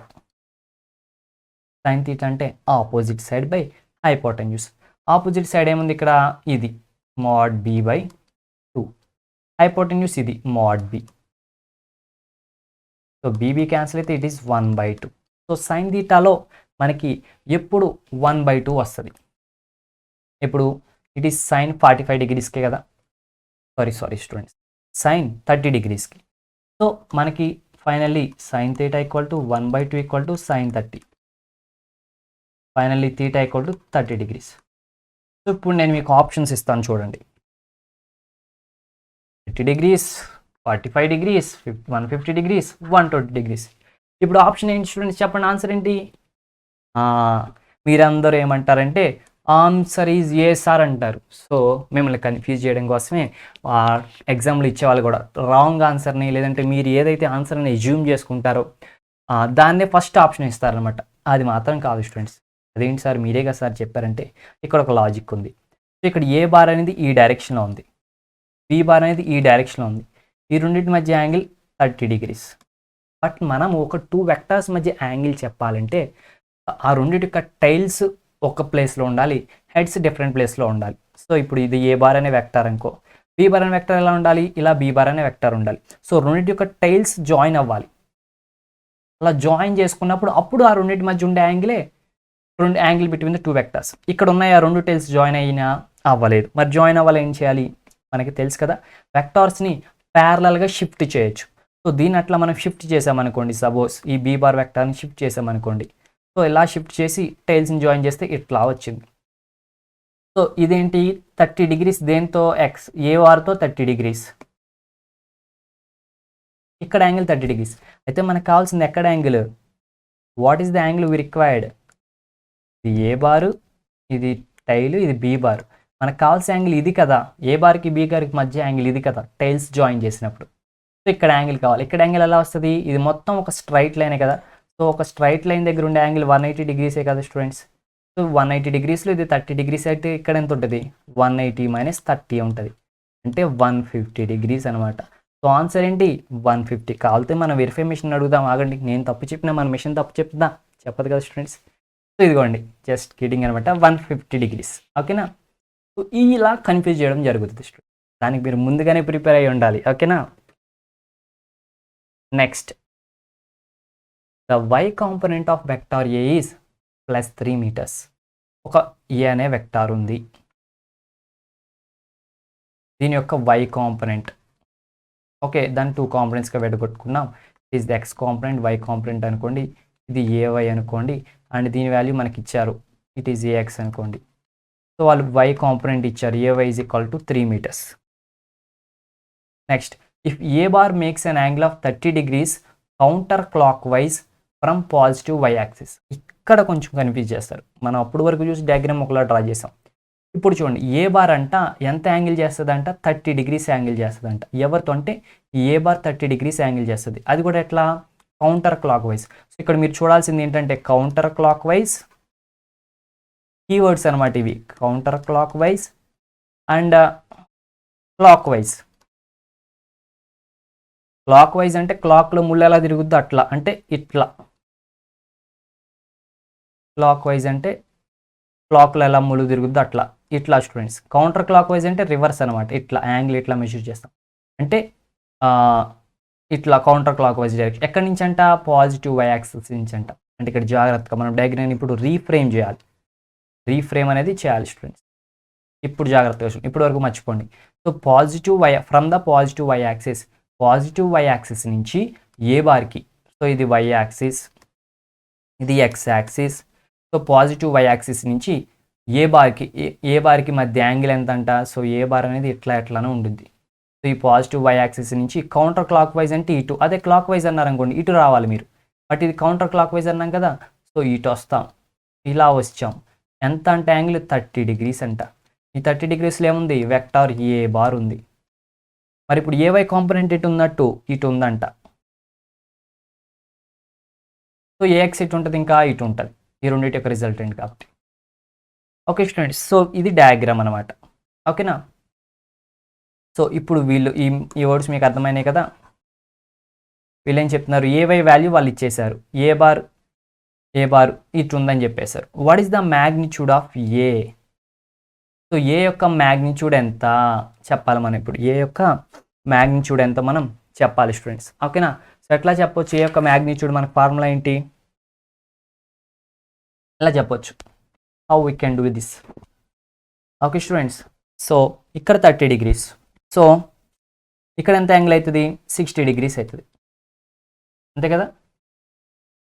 Sine theta అంటే opposite side by hypotenuse. Opposite side ఏముంది ఇక్కడ? ఇది మోడ్ బి బై 2. హైపోటెన్యూస్ ఇది mod B. So BB cancel అయితే ఇట్ ఈస్ 1/2. సో సైన్ తీటాలో మనకి ఎప్పుడు 1/2 వస్తుంది. ఇప్పుడు ఇట్ ఈస్ సైన్ 45 degreesకే కదా, సారీ స్టూడెంట్స్, సైన్ 30 degreesకి. సో మనకి finally sine theta equal to 1/2 equal to sine 30. Finally theta equal to 30 degrees. So ఇప్పుడు నేను మీకు ఆప్షన్స్ ఇస్తాను చూడండి. 30 degrees, 45 degrees, 150 degrees, 120 degrees. ఇప్పుడు ఆప్షన్ ఏంటి స్టూడెంట్స్? చెప్పండి, ఆన్సర్ ఏంటి? మీరందరూ ఏమంటారంటే ఆన్సర్ ఈజ్ ఏ సార్ అంటారు. సో మిమ్మల్ని కన్ఫ్యూజ్ చేయడం కోసమే ఎగ్జామ్లు ఇచ్చేవాళ్ళు కూడా రాంగ్ ఆన్సర్ని, లేదంటే మీరు ఏదైతే ఆన్సర్ని అజ్యూమ్ చేసుకుంటారో దాన్నే ఫస్ట్ ఆప్షన్ ఇస్తారనమాట. అది మాత్రం కాదు స్టూడెంట్స్. అదేంటి సార్ మీరే కదా సార్ చెప్పారంటే ఇక్కడ ఒక లాజిక్ ఉంది. సో ఇక్కడ ఏ బార్ అనేది ఈ డైరెక్షన్లో ఉంది, బి బార్ అనేది ఈ డైరెక్షన్లో ఉంది. ఈ రెండింటి మధ్య యాంగిల్ 30 degrees. బట్ మనం ఒక 2 వెక్టర్స్ మధ్య యాంగిల్ చెప్పాలంటే ఆ రెండింటి యొక్క టైల్స్ ఒక ప్లేస్లో ఉండాలి, హెడ్స్ డిఫరెంట్ ప్లేస్లో ఉండాలి. సో ఇప్పుడు ఇది ఏ బార్ అనే వెక్టర్ అనుకో, బి బార్ అనే వెక్టర్ ఎలా ఉండాలి, ఇలా బి బార్ అనే వెక్టర్ ఉండాలి. సో రెండింటి యొక్క టైల్స్ జాయిన్ అవ్వాలి. అలా జాయిన్ చేసుకున్నప్పుడు అప్పుడు ఆ రెండింటి మధ్య ఉండే యాంగిలే యాంగిల్ బిట్వీన్ ద 2 వెక్టర్స్. ఇక్కడ ఉన్నాయి ఆ 2 టైల్స్ జాయిన్ అయినా అవ్వలేదు. మరి జాయిన్ అవ్వాలి ఏం చేయాలి, మనకి తెలుసు కదా, వెక్టార్స్ని ప్యారలల్గా షిఫ్ట్ చేయొచ్చు. సో దీన్ని అట్లా మనం షిఫ్ట్ చేసామనుకోండి, సపోజ్ ఈ బీ బార్ వెక్టార్ని షిఫ్ట్ చేసామనుకోండి. సో ఇలా షిఫ్ట్ చేసి టైల్స్ని జాయిన్ చేస్తే ఇట్లా వచ్చింది. సో ఇదేంటి 30 degrees దేంతో, ఎక్స్ ఏ బార్తో 30 degrees. ఇక్కడ యాంగిల్ 30 degrees. అయితే మనకు కావాల్సింది ఎక్కడ angle, what is the angle we required. ఇది ఏ బారు, ఇది టైల్, ఇది బీ బార్. మనకు కావాల్సిన యాంగిల్ ఇది కదా, ఏ బార్కి బీ బార్కి మధ్య యాంగిల్ ఇది కదా టైల్స్ జాయిన్ చేసినప్పుడు. సో ఇక్కడ యాంగిల్ కావాలి. ఇక్కడ యాంగిల్ ఎలా వస్తుంది, ఇది మొత్తం ఒక స్ట్రైట్ లైనే కదా. సో ఒక స్ట్రైట్ లైన్ దగ్గర ఉండే యాంగిల్ 180 degrees కదా స్టూడెంట్స్. సో 180 degreesలో ఇది 30 degrees అయితే ఇక్కడ ఎంత ఉంటుంది, 180 - 30 ఉంటుంది, అంటే 150 degrees అనమాట. సో ఆన్సర్ ఏంటి 150. కావాలితే మనం వెరిఫై మిషన్ అడుగుదాం, ఆగండి. నేను తప్పు చెప్పినా మన మిషన్ తప్పు చెప్తుందా, చెప్పదు కదా స్టూడెంట్స్. సో ఇదిగోండి జస్ట్ కిడింగ్ అనమాట, 150 degrees. ఓకేనా. సో ఇలా కన్ఫ్యూజ్ చేయడం జరుగుతుంది స్టూడెంట్, దానికి మీరు ముందుగానే ప్రిపేర్ అయ్యి ఉండాలి. ఓకేనా. Next, the y component of vector A is +3 meters. ఒక ఏ అనే వెక్టార్ ఉంది, దీని యొక్క y కాంపోనెంట్. ఓకే, దాన్ని 2 కాంపోనెంట్స్గా విడగొట్టుకున్నాం. It is the x component, y component అనుకోండి, ఇది ay అనుకోండి, అండ్ దీని వాల్యూ మనకి ఇచ్చారు, ఇట్ ఈస్ ax అనుకోండి. సో వాళ్ళు y కాంపోనెంట్ ఇచ్చారు, ay is equal to 3 meters. Next, if A bar makes an angle of 30 degrees counter clockwise from positive y axis. ఇక్కడ కొంచెం కన్ఫ్యూజ్ చేస్తారు. మనం అప్పుడు వరకు చూసి డయాగ్రామ్ ఒకలా డ్రా చేసాం. ఇప్పుడు చూడండి, ఏ బార్ అంట ఎంత యాంగిల్ చేస్తుందంట, 30 degrees యాంగిల్ చేస్తుందంట. ఎవరితో అంటే ఏ బార్ 30 degrees యాంగిల్ చేస్తుంది, అది కూడా ఎట్లా, కౌంటర్ క్లాక్ వైజ్. సో ఇక్కడ మీరు చూడాల్సింది ఏంటంటే కౌంటర్ క్లాక్ వైజ్, కీవర్డ్స్ అనమాట ఇవి, counter clock wise and clock wise. Clock wise అంటే క్లాక్లో ముళ్ళు ఎలా తిరుగుద్దో అట్లా, అంటే ఇట్లా. క్లాక్ వైజ్ అంటే క్లాక్లో ఎలా ముళ్ళు తిరుగుద్దో అట్లా, ఇట్లా స్టూడెంట్స్. కౌంటర్ క్లాక్ వైజ్ అంటే రివర్స్ అనమాట, ఇట్లా యాంగిల్ ఇట్లా మెజర్ చేస్తాం, అంటే ఇట్లా కౌంటర్ క్లాక్ వైజ్ డైరెక్షన్. ఎక్కడి నుంచి అంట, పాజిటివ్ y యాక్సిస్ నుంచి అంట. అంటే ఇక్కడ జాగ్రత్తగా మనం డయాగ్రామ్ ఇప్పుడు రీఫ్రేమ్ చేయాలి, రీఫ్రేమ్ అనేది చేయాలి స్టూడెంట్స్. ఇప్పుడు జాగ్రత్తగా చూడండి, ఇప్పుడు వరకు మర్చిపోండి. So positive y from the positive y axis, positive y axis నుంచి ఏ బార్కి, సో ఇది y యాక్సిస్, ఇది x axis. So positive y axis నుంచి ఏ బార్కి మధ్య యాంగిల్ ఎంత అంట, సో ఏ బార్ అనేది ఎట్లానే ఉంటుంది. సో ఈ పాజిటివ్ y యాక్సిస్ నుంచి కౌంటర్ క్లాక్ వైజ్ అంటే ఇటు, అదే క్లాక్ వైజ్ అన్నారు అనుకోండి ఇటు రావాలి మీరు, బట్ ఇది కౌంటర్ క్లాక్ వైజ్ అన్నాం కదా, సో ఇటు వస్తాం, ఇలా వచ్చాం. ఎంత అంటే యాంగిల్ 30 degrees అంట. ఈ 30 degreesలో ఏముంది, వెక్టార్ ఏ బార్ ఉంది. మరి ఇప్పుడు ఏవై కాంపోనెంట్ ఇటు ఉన్నట్టు ఇటు ఉందంట. సో ఏఎక్స్ ఇటు ఉంటుంది, ఇంకా ఇటు ఉంటుంది, ఈ రెండింటి యొక్క రిజల్టెంట్ కాబట్టి. ఓకే స్టూడెంట్స్, సో ఇది డయాగ్రామ్ అనమాట. ఓకేనా. సో ఇప్పుడు వీళ్ళు ఈ వర్డ్స్ మీకు అర్థమైనాయి కదా. వీళ్ళు ఏం చెప్తున్నారు, ఏవై వాల్యూ వాళ్ళు ఇచ్చేశారు, ఏ బార్ ఇటు ఉందని చెప్పేశారు. What is the magnitude of A. So A యొక్క మ్యాగ్నిట్యూడ్ ఎంత చెప్పాలి మనం. ఇప్పుడు ఏ యొక్క మ్యాగ్నిట్యూడ్ ఎంత మనం చెప్పాలి స్టూడెంట్స్. ఓకేనా. సో ఎట్లా చెప్పొచ్చు ఏ యొక్క మ్యాగ్నిట్యూడ్, మనకు ఫార్ములా ఏంటి, ఎలా చెప్పొచ్చు, how we can do this. Okay students, so ఇక్కడ 30 degrees, సో ఇక్కడ ఎంత యాంగిల్ అవుతుంది, 60 degrees అవుతుంది, అంతే కదా.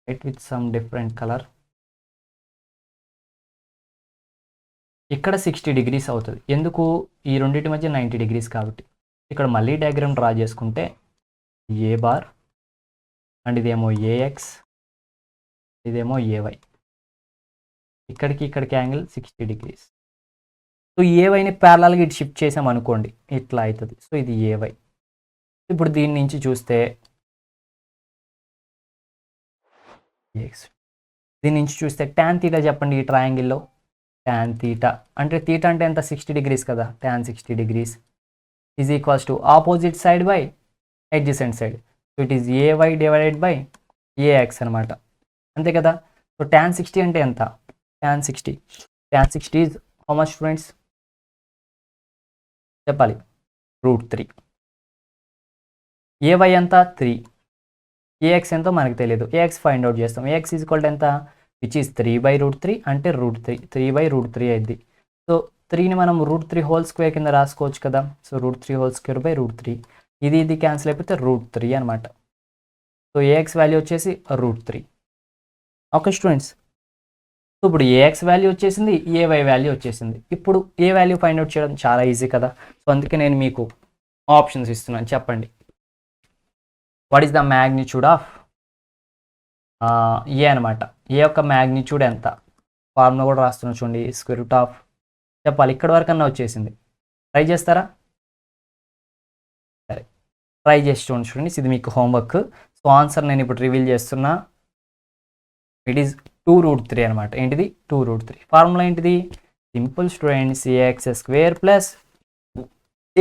Right with some different colour. ఇక్కడ 60 degrees అవుతుంది, ఎందుకు, ఈ రెండింటి మధ్య 90 degrees కాబట్టి. ఇక్కడ మళ్ళీ డయాగ్రామ్ డ్రా చేసుకుంటే ఏ బార్ అండ్ ఇదేమో ఏఎక్స్, ఇదేమో ఏవై, ఇక్కడికి యాంగిల్ 60 degrees. సో ఏవైని ప్యారలల్గా ఇటు షిఫ్ట్ చేసాం అనుకోండి, ఇట్లా అవుతుంది. సో ఇది ఏవై. ఇప్పుడు దీని నుంచి చూస్తే దీని నుంచి చూస్తే ట్యాన్ తీటా చెప్పండి ఈ ట్రయాంగిల్లో. ట్యాన్ తీటా అంటే ఎంత, 60 degrees కదా, tan 60 degrees is equals to opposite side by adjacent side. So it is AY divided by AX అనమాట, అంతే కదా. సో tan 60 అంటే ఎంత? tan 60 is how much students చెప్పాలి? √3. ఏవై ఎంత? 3. ఏఎక్స్ ఎంతో మనకు తెలియదు, ఏఎక్స్ ఫైండ్ అవుట్ చేస్తాం. ఏఎక్స్ ఈజ్ ఈక్వల్ టు ఎంత? విచ్ ఈస్ 3/√3 అంటే √3, 3/√3 అయింది. సో 3ని మనం √3 హోల్ స్క్వేర్ కింద రాసుకోవచ్చు కదా. సో √3² /√3, ఇది క్యాన్సిల్ అయిపోతే √3 అనమాట. సో ఏఎక్స్ వాల్యూ వచ్చేసి √3. ఓకే స్టూడెంట్స్, సో ఇప్పుడు ఏఎక్స్ వాల్యూ వచ్చేసింది, ఏవై వాల్యూ వచ్చేసింది. ఇప్పుడు ఏ వాల్యూ ఫైండ్ అవుట్ చేయడం చాలా ఈజీ కదా. సో అందుకే నేను మీకు ఆప్షన్స్ ఇస్తున్నాను, చెప్పండి. What is the magnitude of A అనమాట. ఏ యొక్క మ్యాగ్నిట్యూడ్ ఎంత? ఫార్ములా కూడా రాస్తున్నా చూడండి, √, చెప్పాలి. ఇక్కడ వరకు అన్నా వచ్చేసింది. ట్రై చేస్తారా? సరే, ట్రై చేసి చూడండి. ఇది మీకు హోంవర్క్. సో ఆన్సర్ నేను ఇప్పుడు రివీల్ చేస్తున్నా. ఇట్ ఈస్ 2√3 అనమాట. ఏంటిది? 2√3. ఫార్ములా ఏంటిది? Simple students, ax² plus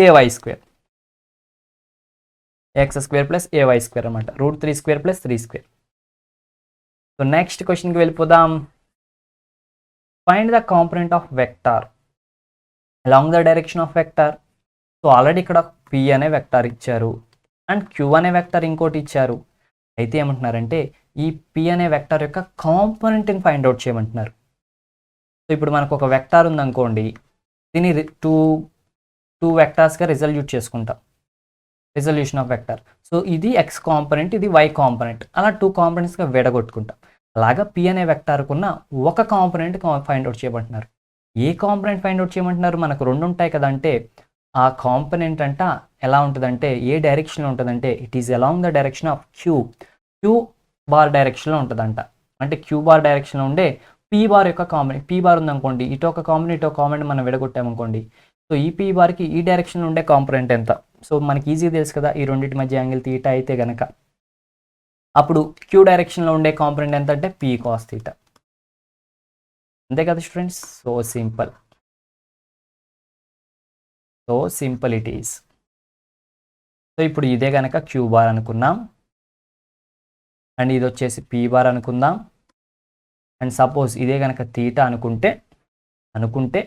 ay², x² plus ay² అనమాట. √3² ప్లస్ 3². సో నెక్స్ట్ క్వశ్చన్కి వెళ్ళిపోదాం. Find the component of vector along the direction of vector. So already ఇక్కడ p అనే వెక్టార్ ఇచ్చారు అండ్ q అనే వెక్టార్ ఇంకోటి ఇచ్చారు. అయితే ఏమంటున్నారంటే ఈ p అనే వెక్టార్ యొక్క కాంపోనెంట్ని ఫైండ్ అవుట్ చేయమంటున్నారు. సో ఇప్పుడు మనకు ఒక వెక్టార్ ఉందనుకోండి, దీన్ని టూ వెక్టార్స్గా రిజల్యూట్ చేసుకుంటాం, రిజల్యూషన్ ఆఫ్ వెక్టార్. సో ఇది x కాంపోనెంట్, ఇది y కాంపోనెంట్, అలా 2 కాంపోనెంట్స్గా విడగొట్టుకుంటాం. అలాగా p అనే వెక్టార్కున్న ఒక కాంపోనెంట్ ఫైండ్ అవుట్ చేయమంటున్నారు. ఏ కాంపోనెంట్ ఫైండ్ అవుట్ చేయమంటున్నారు? మనకు 2 ఉంటాయి కదా. అంటే ఆ కాంపోనెంట్ అంట ఎలా ఉంటుందంటే, ఏ డైరెక్షన్లో ఉంటుందంటే it is along the direction of Q bar డైరెక్షన్లో ఉంటుందంట. అంటే క్యూ బార్ డైరెక్షన్లో ఉండే పీ బార్ యొక్క కాంపోనెంట్. పీ బార్ ఉందనుకోండి, ఇటు ఒక కాంపోనెంట్ ఇటు ఒక కాంపోనెంట్ మనం విడగొట్టామనుకోండి. సో ఈ పీ బార్కి ఈ డైరెక్షన్లో ఉండే కాంపోనెంట్ ఎంత? సో మనకి ఈజీ తెలుసు కదా, ఈ రెండింటి మధ్య యాంగిల్ తీటా అయితే గనక అప్పుడు క్యూ డైరెక్షన్లో ఉండే కాంపోనెంట్ ఎంత అంటే p cos θ. అంతే కదా students. So simple it is. So ఇప్పుడు ఇదే కనుక క్యూ బార్ అనుకున్నాం అండ్ ఇది వచ్చేసి p బార్ అనుకుందాం. అండ్ సపోజ్ ఇదే కనుక తీటా అనుకుంటే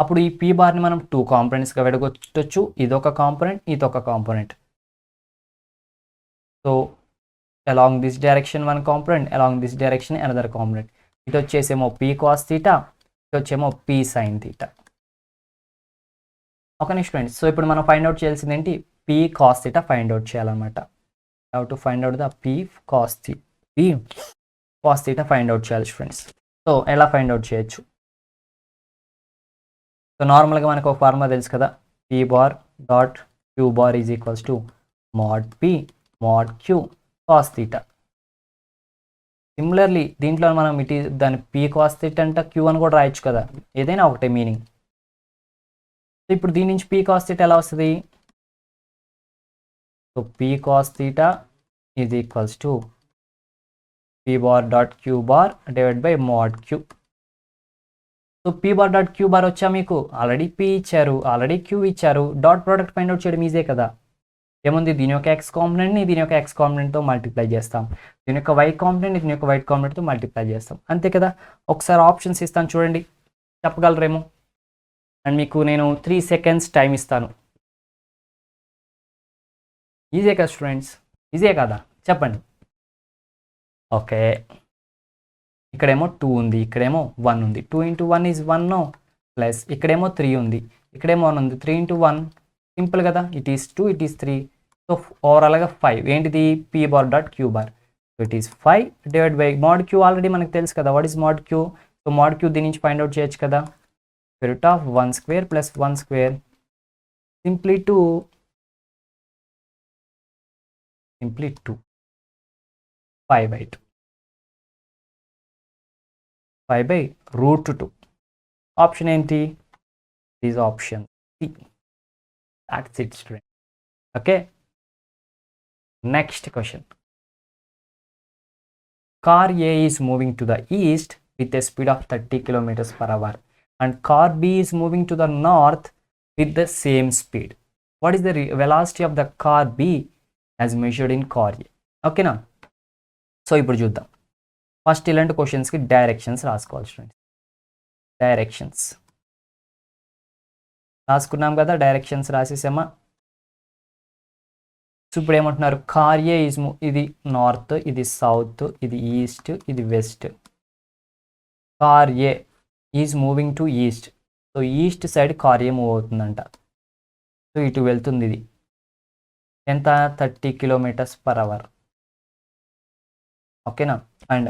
అప్పుడు ఈ p బార్ని మనం 2 కాంపోనెంట్స్గా విడగొట్టచ్చు. ఇదొక కాంపోనెంట్, ఇదొక component. So along this direction one component, along this direction another component. ఇటు వచ్చేసేమో p cos θ, ఇటు వచ్చేమో p sin θ. Okay students, so ఇప్పుడు మనం ఫైండ్ అవుట్ చేయాల్సింది ఏంటి? p cos θ ఫైండ్ అవుట్ చేయాలన్నమాట. How to find out the p cos θ find out చేయాలి స్టూడెంట్స్. సో ఎలా ఫైండ్ అవుట్ చేయొచ్చు? సో నార్మల్గా మనకు ఒక ఫార్ములా తెలుసు కదా, p bar dot q bar is equals to mod p mod q cos θ. Similarly దీంట్లో మనం దాని p cos θ అంట q అని కూడా రాయొచ్చు కదా, ఏదైనా ఒకటే మీనింగ్. సో ఇప్పుడు దీని నుంచి p cos θ ఎలా వస్తుంది? So p cos θ is equals to p bar dot q bar divide by mod q. So p bar dot q bar వచ్చా మీకు? ఆల్రెడీ p ఇచ్చారు, ఆల్రెడీ q ఇచ్చారు. డాట్ ప్రోడక్ట్ ఫైండ్ అవుట్ చేయడం easy కదా. ఏముంది, దీని యొక్క x కాంపోనెంట్ని దీని యొక్క x కాంపోనెంట్తో మల్టిప్లై చేస్తాం, దీని యొక్క y కాంపోనెంట్ దీని యొక్క y కాంపోనెంట్తో మల్టిప్లై చేస్తాం, అంతే కదా. ఒకసారి ఆప్షన్స్ ఇస్తాను చూడండి, చెప్పగలరేమో. అండ్ మీకు నేను 3 seconds టైం ఇస్తాను. ఈజీ కదా స్టూడెంట్స్, ఈజీ కదా, చెప్పండి. ఓకే, ఇక్కడేమో 2 ఉంది, ఇక్కడేమో 1 ఉంది. 2 × 1 ఈజ్ 1 ప్లస్ ఇక్కడేమో 3 ఉంది, ఇక్కడేమో 1 ఉంది. 3 × 1 సింపుల్ కదా, it is 2, it is 3. So ఓవరాల్గా 5. ఏంటిది? p bar dot q bar. So it is 5 divide by mod q. Already మనకు తెలుసు కదా, what is mod q? So mod q దీని నుంచి ఫైండ్ అవుట్ చేయొచ్చు కదా. √1² ప్లస్ 1² సింప్లీ 2 5/2 5/√2. ఆప్షన్ ఏంటి? Is option C. That's it, student. Okay. Next question. Car A is moving to the east with a speed of 30 km/h and car B is moving to the north with the same speed. What is the velocity of the car B as measured in car A. ఓకేనా? So ఇప్పుడు చూద్దాం. First ఇలాంటి క్వశ్చన్స్కి directions రాసుకోవాలి students. Directions రాసుకున్నాం కదా, directions రాసేసామా? So ఇప్పుడు ఏమంటున్నారు, కార్యే ఈజ్ ఇది నార్త్, ఇది సౌత్, ఇది ఈస్ట్, ఇది west. Car A is moving to east. So east side car A move అవుతుందంట. సో ఇటు వెళ్తుంది. ఇది ఎంత? 30 km/h. ఓకేనా? And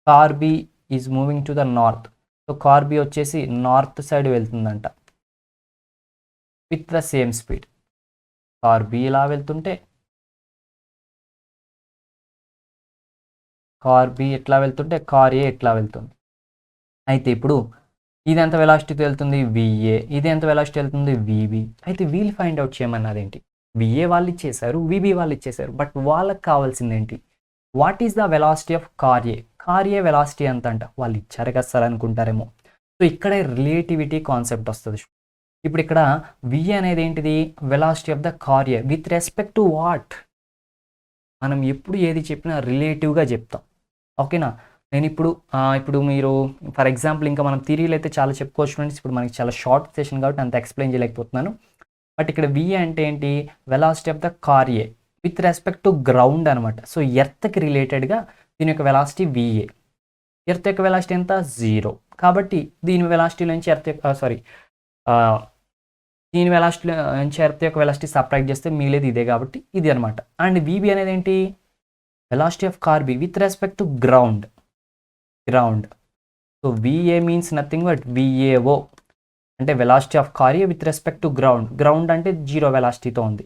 car B is moving to the north. So car B వచ్చేసి నార్త్ సైడ్ వెళ్తుందంట with the same speed. Car B ఇలా వెళ్తుంటే కార్ బి ఎట్లా వెళ్తుంటే కార్ ఏ ఎట్లా వెళ్తుంది. అయితే ఇప్పుడు ఇది ఎంత వెలాసిటీతో వెళ్తుంది? విఏ. ఇది ఎంత వెలాసిటీ వెళ్తుంది? విబి. అయితే వీళ్ళు ఫైండ్ అవుట్ చేయమన్నది ఏంటి? విఏ వాళ్ళు ఇచ్చేసారు, విబి వాళ్ళు ఇచ్చేసారు, బట్ వాళ్ళకి కావాల్సింది ఏంటి? What is the velocity of car A? Car a velocity ఎంత అంట? వాళ్ళు ఇచ్చారు కదా సార్ అనుకుంటారేమో. సో ఇక్కడ రిలేటివిటీ కాన్సెప్ట్ వస్తుంది. ఇప్పుడు ఇక్కడ విఏ అనేది ఏంటిది? Velocity of the car A with respect to what? మనం ఎప్పుడు ఏది చెప్పినా రిలేటివ్గా చెప్తాం. ఓకేనా? నేను ఇప్పుడు మీరు ఫర్ ఎగ్జాంపుల్ ఇంకా మనం థియరీలు అయితే చాలా చెప్పుకోవచ్చు ఫ్రెండ్స్. ఇప్పుడు మనకి చాలా షార్ట్ సెషన్ కాబట్టి అంత ఎక్స్ప్లెయిన్ చేయలేకపోతున్నాను. బట్ ఇక్కడ విఏ అంటే ఏంటి? Velocity of the car A with respect to ground అనమాట. సో ఎర్త్కి రిలేటెడ్గా దీని యొక్క వెలాసిటీ విఏ. ఎర్త్ యొక్క వెలాసిటీ ఎంత? 0. కాబట్టి దీని వెలాసిటీ నుంచి దీని వెలాసిటీ నుంచి ఎర్త్ యొక్క వెలాసిటీ సబ్ట్రాక్ట్ చేస్తే మిగిలేదు ఇదే, కాబట్టి ఇది అనమాట. అండ్ విబి అనేది ఏంటి? Velocity of car B with respect to ground. So VA means nothing but VAO అంటే velocity of car A with respect to ground అంటే 0 వెలాసిటీతో ఉంది.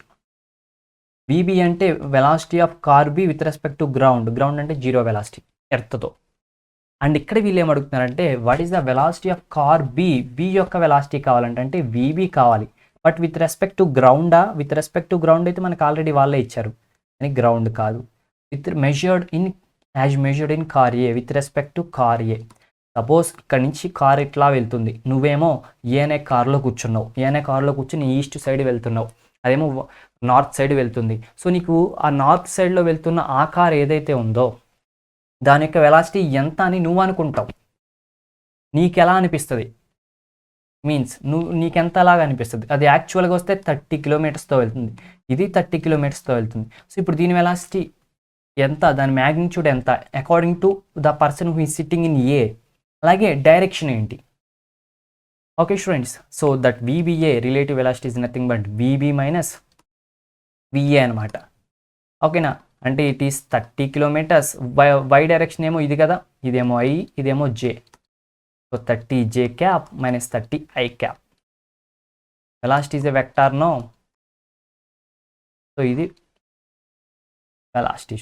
విబి అంటే velocity of car B with respect to ground అంటే 0 వెలాసిటీ ఎర్త్తో. And ఇక్కడ వీళ్ళు ఏం అడుగుతున్నారంటే what is the velocity of car B? B యొక్క వెలాసిటీ కావాలంటే విబి కావాలి. బట్ విత్ రెస్పెక్ట్ టు గ్రౌండా? విత్ రెస్పెక్ట్ టు గ్రౌండ్ అయితే మనకు ఆల్రెడీ వాళ్ళే ఇచ్చారు, అని గ్రౌండ్ కాదు. With as measured in car A with respect to car A. Suppose ఇక్కడ నుంచి కార్ ఇట్లా వెళ్తుంది, నువ్వేమో ఏ అనే కార్లో కూర్చున్నావు. ఏ అనే కార్లో కూర్చుని ఈస్ట్ సైడ్ వెళ్తున్నావు, అదేమో నార్త్ సైడ్ వెళ్తుంది. సో నీకు ఆ నార్త్ సైడ్లో వెళ్తున్న ఆ కార్ ఏదైతే ఉందో దాని యొక్క వెలాసిటీ ఎంత అని నువ్వు అనుకుంటావు. నీకు ఎలా అనిపిస్తుంది? మీన్స్ నీకెంత అలాగా అనిపిస్తుంది. అది యాక్చువల్గా వస్తే 30 km/h వెళ్తుంది, ఇది 30 km/h వెళ్తుంది. సో ఇప్పుడు దీని వెలాసిటీ ఎంత? దాని మ్యాగ్నిట్యూడ్ ఎంత according to the person who is sitting in A. అలాగే డైరెక్షన్ ఏంటి? Okay students, so that VBA relative velocity is nothing but VB minus VA అనమాట. ఓకేనా? అంటే ఇట్ ఈస్ 30 km. వై డైరెక్షన్ ఏమో ఇది కదా, ఇదేమో ఐ, ఇదేమో J. So 30 j cap minus 30 I cap. Velocity is a vector, no? So ఇది velocity.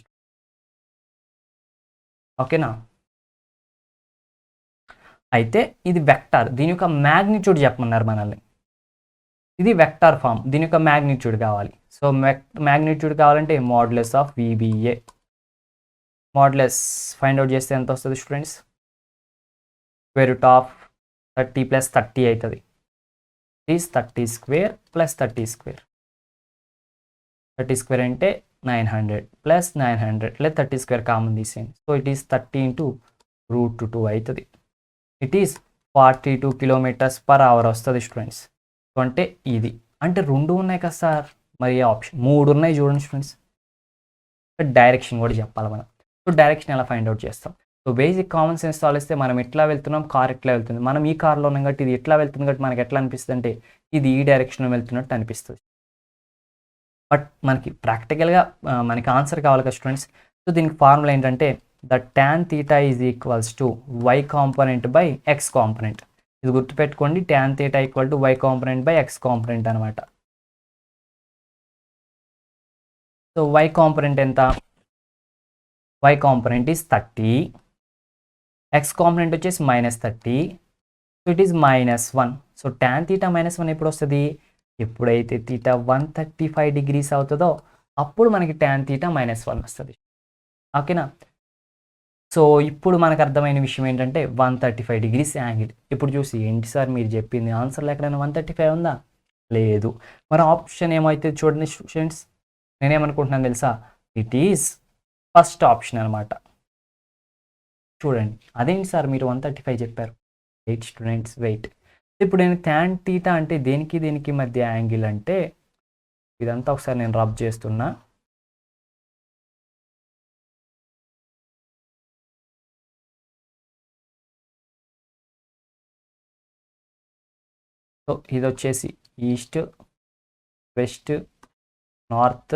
ఓకేనా? అయితే ఇది వెక్టార్, దీని యొక్క మ్యాగ్నిట్యూడ్ చెప్పమన్నారు మనల్ని. ఇది వెక్టార్ ఫామ్, దీని యొక్క మ్యాగ్నిట్యూడ్ కావాలి. సో మ్యాగ్నిట్యూడ్ కావాలంటే modulus of VBA. Modulus find out చేస్తే ఎంత వస్తుంది స్టూడెంట్స్? స్క్వేర్ రూట్ ఆఫ్ 30 + 30 అవుతుంది. It is 30² + 30². 30² అంటే 900 + 900 లేదా 30² కామన్ తీసేయండి. సో ఇట్ ఈస్ 30 × √2 అవుతుంది. ఇట్ ఈస్ 42 km/h వస్తుంది స్టూడెంట్స్. సో అంటే ఇది అంటే 2 ఉన్నాయి కదా సార్, మరి ఆప్షన్ 3 ఉన్నాయి చూడండి స్టూడెంట్స్. డైరెక్షన్ కూడా చెప్పాలి మనం. సో డైరెక్షన్ ఎలా ఫైండ్ అవుట్ చేస్తాం? సో బేసిక్ కామన్ సెన్స్ ఆలోచిస్తే మనం ఎట్లా వెళ్తున్నాం, కార్ ఎట్లా వెళ్తుంది, మనం ఈ కార్లో ఉన్నాం కాబట్టి ఇది ఎట్లా వెళ్తుంది కాబట్టి మనకి ఎట్లా అనిపిస్తుంది అంటే ఇది ఈ డైరెక్షన్లో వెళ్తున్నట్టు అనిపిస్తుంది. బట్ మనకి ప్రాక్టికల్గా మనకి ఆన్సర్ కావాలి కదా స్టూడెంట్స్. సో దీనికి ఫార్ములా ఏంటంటే the tan θ = y component by x component. ఇది గుర్తుపెట్టుకోండి, tan θ = y component by x component అనమాట. సో y కాంపోనెంట్ ఎంత? y component is 30, x component వచ్చేసి -30. So it is -1. So tan θ -1 ఎప్పుడు వస్తుంది? ఎప్పుడైతే θ 135 degrees అవుతుందో అప్పుడు మనకి tan θ -1 వస్తుంది. ఓకేనా? సో ఇప్పుడు మనకు అర్థమైన విషయం ఏంటంటే 135 degrees యాంగిల్. ఇప్పుడు చూసి ఏంటి సార్ మీరు చెప్పింది ఆన్సర్లో ఎక్కడైనా 135 ఉందా? లేదు. మరి ఆప్షన్ ఏమైతే చూడండి స్టూడెంట్స్, నేనేమనుకుంటున్నాను తెలుసా, ఇట్ ఈస్ ఫస్ట్ ఆప్షన్ అనమాట. చూడండి, అదేంటి సార్ మీరు 135 చెప్పారు. Wait students, wait. ఇప్పుడు నేను ట్యాన్ థీటా అంటే దేనికి దేనికి మధ్య యాంగిల్ అంటే, ఇదంతా ఒకసారి నేను రబ్ చేస్తున్నా. సో ఇది వచ్చేసి east, west, north,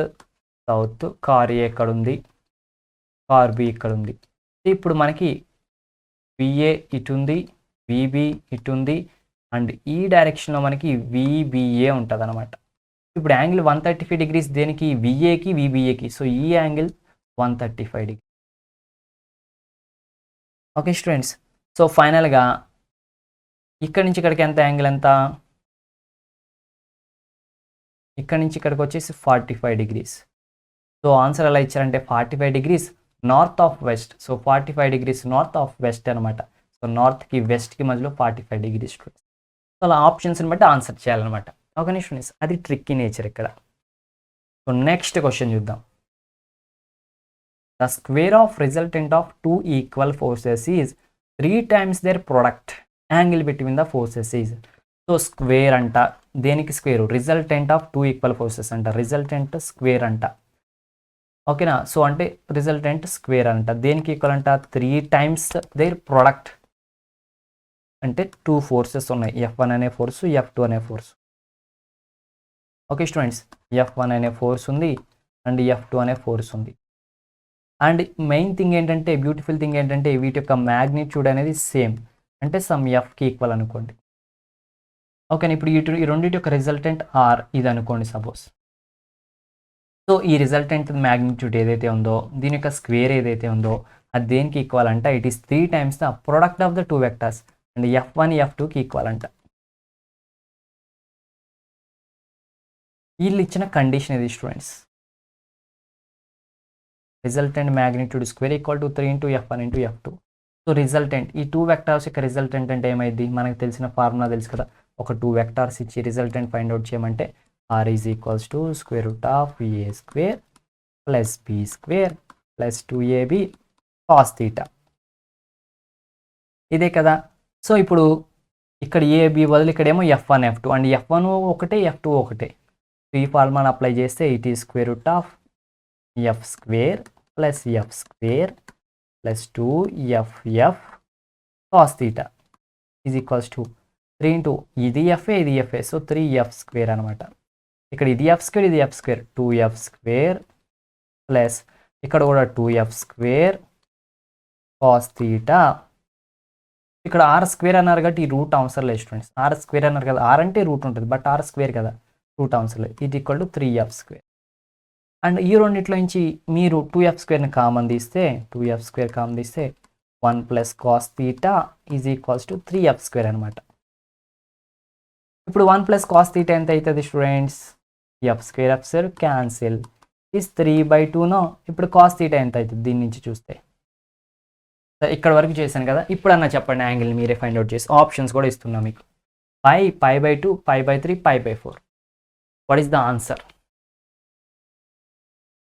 south. Car A ఎక్కడ ఉంది, కార్ బి ఇక్కడ ఉంది. ఇప్పుడు మనకి విఏ ఇటు ఉంది, విబి ఇటు ఉంది, అండ్ ఈ డైరెక్షన్లో మనకి విబిఏ ఉంటుంది అనమాట. ఇప్పుడు యాంగిల్ 135 డిగ్రీస్ దేనికి, విఏకి విబిఏకి. సో ఈ angle 135 degree. Okay students, so ఫైనల్గా ఇక్కడ నుంచి ఇక్కడికి ఎంత యాంగిల్ ఎంత, ఇక్కడ నుంచి ఇక్కడికి వచ్చేసి 45 డిగ్రీస్. సో ఆన్సర్ ఎలా ఇచ్చారంటే 45 degrees north of west. So 45 degrees north of west అనమాట. సో నార్త్కి వెస్ట్కి మధ్యలో 45 డిగ్రీస్ స్టూడెంట్స్. సో అలా ఆప్షన్స్ని బట్టి ఆన్సర్ చేయాలన్నమాట. ఓకే స్టూడెంట్స్, అది ట్రిక్కీ నేచర్ ఇక్కడ. సో నెక్స్ట్ క్వశ్చన్ చూద్దాం. The square of resultant of 2 equal forces is 3 times their product. Angle between the forces is. So square అంట, దేనికి square, resultant of 2 equal forces అంట, resultant square అంట. ఓకేనా, so అంటే resultant square అంట దేనికి equal అంట, 3 times దేర్ ప్రొడక్ట్. అంటే 2 ఫోర్సెస్ ఉన్నాయి, F1 అనే ఫోర్సు, F2 అనే ఫోర్సు. ఓకే స్టూడెంట్స్, F1 అనే ఫోర్స్ ఉంది అండ్ F2 అనే ఫోర్స్ ఉంది. అండ్ మెయిన్ థింగ్ ఏంటంటే, బ్యూటిఫుల్ థింగ్ ఏంటంటే, వీటి యొక్క మ్యాగ్నిట్యూడ్ అనేది సేమ్, అంటే సమ్ Fకి ఈక్వల్ అనుకోండి. ఓకేనా, ఇప్పుడు ఈ రెండింటి యొక్క రిజల్టెంట్ ఆర్ ఇది అనుకోండి సపోజ్. సో ఈ రిజల్టెంట్ మ్యాగ్నిట్యూడ్ ఏదైతే ఉందో, దీని యొక్క స్క్వేర్ ఏదైతే ఉందో, అది దేనికి ఈక్వల్ అంట, it is 3 times the product of the 2 vectors. And F1 F2కి ఈక్వల్ అంట. వీళ్ళు ఇచ్చిన కండిషన్ ఇది students. Resultant magnitude square equal to 3 into F1 into F2. So resultant, ఈ 2 వెక్టార్స్ యొక్క రిజల్టెంట్ అంటే ఏమైంది, మనకు తెలిసిన ఫార్ములా తెలుసు కదా. ఒక 2 వెక్టార్స్ ఇచ్చి రిజల్టెంట్ ఫైండ్ అవుట్ చేయమంటే R is equals to square root of A square plus B square plus 2ab cos theta. ఇదే కదా. సో ఇప్పుడు ఇక్కడ ఏబి బదులు ఇక్కడేమో F1 F2, అండ్ F1 ఒకటే F2 ఒకటే. ఈ ఫార్ములాను అప్లై చేస్తే it is square root of F square plus F square plus 2FF cos theta is equals to 3 into ఇది ఎఫ్ఏ ఇది ఎఫ్ఏ, సో 3F స్క్వేర్ అనమాట. ఇక్కడ ఇది ఎఫ్ స్క్వేర్ ఇది F square, 2F square plus ఇక్కడ కూడా 2F square cos theta. ఇక్కడ are square అన్నారు కాబట్టి ఈ రూట్ అవసరం లేదు స్టూడెంట్స్. ఆర్ స్క్వేర్ అన్నారు కదా, ఆర్ అంటే రూట్ ఉంటుంది, బట్ ఆర్ స్క్వేర్ కదా, రూట్ అవసరం లేదు. ఇది equal to 3F square. And ఈ రెండిట్లో నుంచి మీరు 2F స్క్వేర్ని కామన్ తీస్తే, 2F స్క్వేర్ కామన్ తీస్తే 1 plus cos theta is equals to 3F square అనమాట. ఇప్పుడు 1 ప్లస్ కాస్ థీటా ఎంత అవుతుంది students, F square cancel is 3/2నో. ఇప్పుడు కాస్ థీటా ఎంత అవుతుంది దీని నుంచి చూస్తే. ఇక్కడ వరకు చేశాను కదా, ఇప్పుడన్నా చెప్పండి యాంగిల్ మీరే ఫైండ్ అవుట్ చేసి. ఆప్షన్స్ కూడా ఇస్తున్నా మీకు, π/2, π/3, π/4. What is the answer?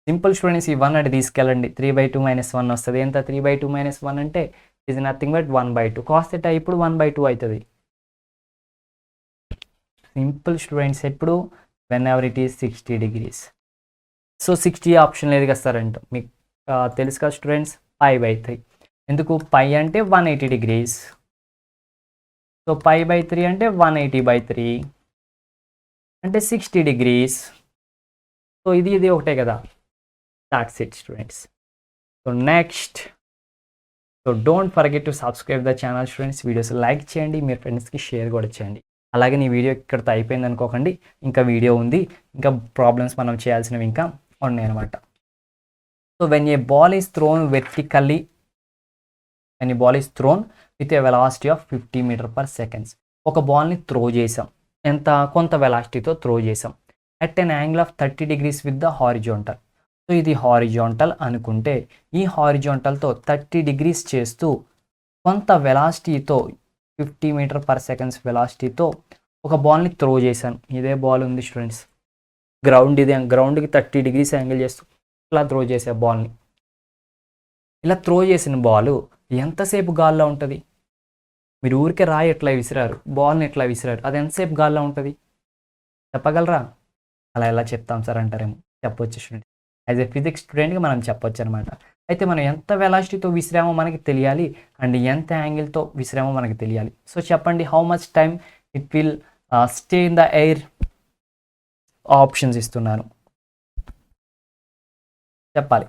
Simple students, ఈ 1 అంటే తీసుకెళ్ళండి, 3/2 - 1 వస్తుంది. ఎంత 3/2 - 1 అంటే is nothing but 1/2. Cos theta ఇప్పుడు 1/2 అవుతుంది. సింపుల్ స్టూడెంట్స్, ఎప్పుడు when ever it is 60 degrees. So 60 option లేదు కదా సార్ అంటే మీకు తెలుసు కదా స్టూడెంట్స్, π/3. ఎందుకు, π అంటే 180 degrees. సో π/3 అంటే 180/3 అంటే 60 degrees. సో ఇది ఒకటే కదా. That's it students. So next, so don't forget to subscribe the channel students. Videos like చేయండి, మీ ఫ్రెండ్స్కి షేర్ కూడా చేయండి. అలాగే నీ వీడియో ఇక్కడితో అయిపోయింది అనుకోకండి, ఇంకా వీడియో ఉంది, ఇంకా ప్రాబ్లమ్స్ మనం చేయాల్సినవి ఇంకా ఉన్నాయి అనమాట. So when a ball is throne vertically, when a ball is throne with a velocity of 50 meters/second. ఒక బాల్ని త్రో చేసాం, ఎంత కొంత వెలాసిటీతో త్రో చేసాం, at N angle of 30 degrees with the horizontal. So ఇది హారిజాంటల్ అనుకుంటే, ఈ హారిజాంటల్తో 30 degrees చేస్తూ కొంత వెలాసిటీతో 50 meters/second వెలాసిటీతో ఒక బాల్ని త్రో చేశాను. ఇదే బాల్ ఉంది స్టూడెంట్స్, గ్రౌండ్ ఇది, గ్రౌండ్కి 30 degrees యాంగిల్ చేస్తూ ఇలా త్రో చేసే బాల్ని, ఇలా త్రో చేసిన బాల్ ఎంతసేపు గాల్లో ఉంటుంది? మీరు ఊరికే రాయి ఎట్లా విసిరారు, బాల్ని ఎట్లా విసిరారు, అది ఎంతసేపు గాల్లో ఉంటుంది చెప్పగలరా? అలా ఎలా చెప్తాం సార్ అంటారేమో, చెప్పొచ్చు స్టూడెంట్. యాజ్ ఎ ఫిజిక్స్ స్టూడెంట్గా మనం చెప్పొచ్చు అనమాట. అయితే మనం ఎంత వెలాసిటీతో విసిరామో మనకి తెలియాలి, అండ్ ఎంత యాంగిల్తో విసిరామో మనకి తెలియాలి. సో చెప్పండి, how much time it will stay in the air? Options ఇస్తున్నాను, చెప్పాలి.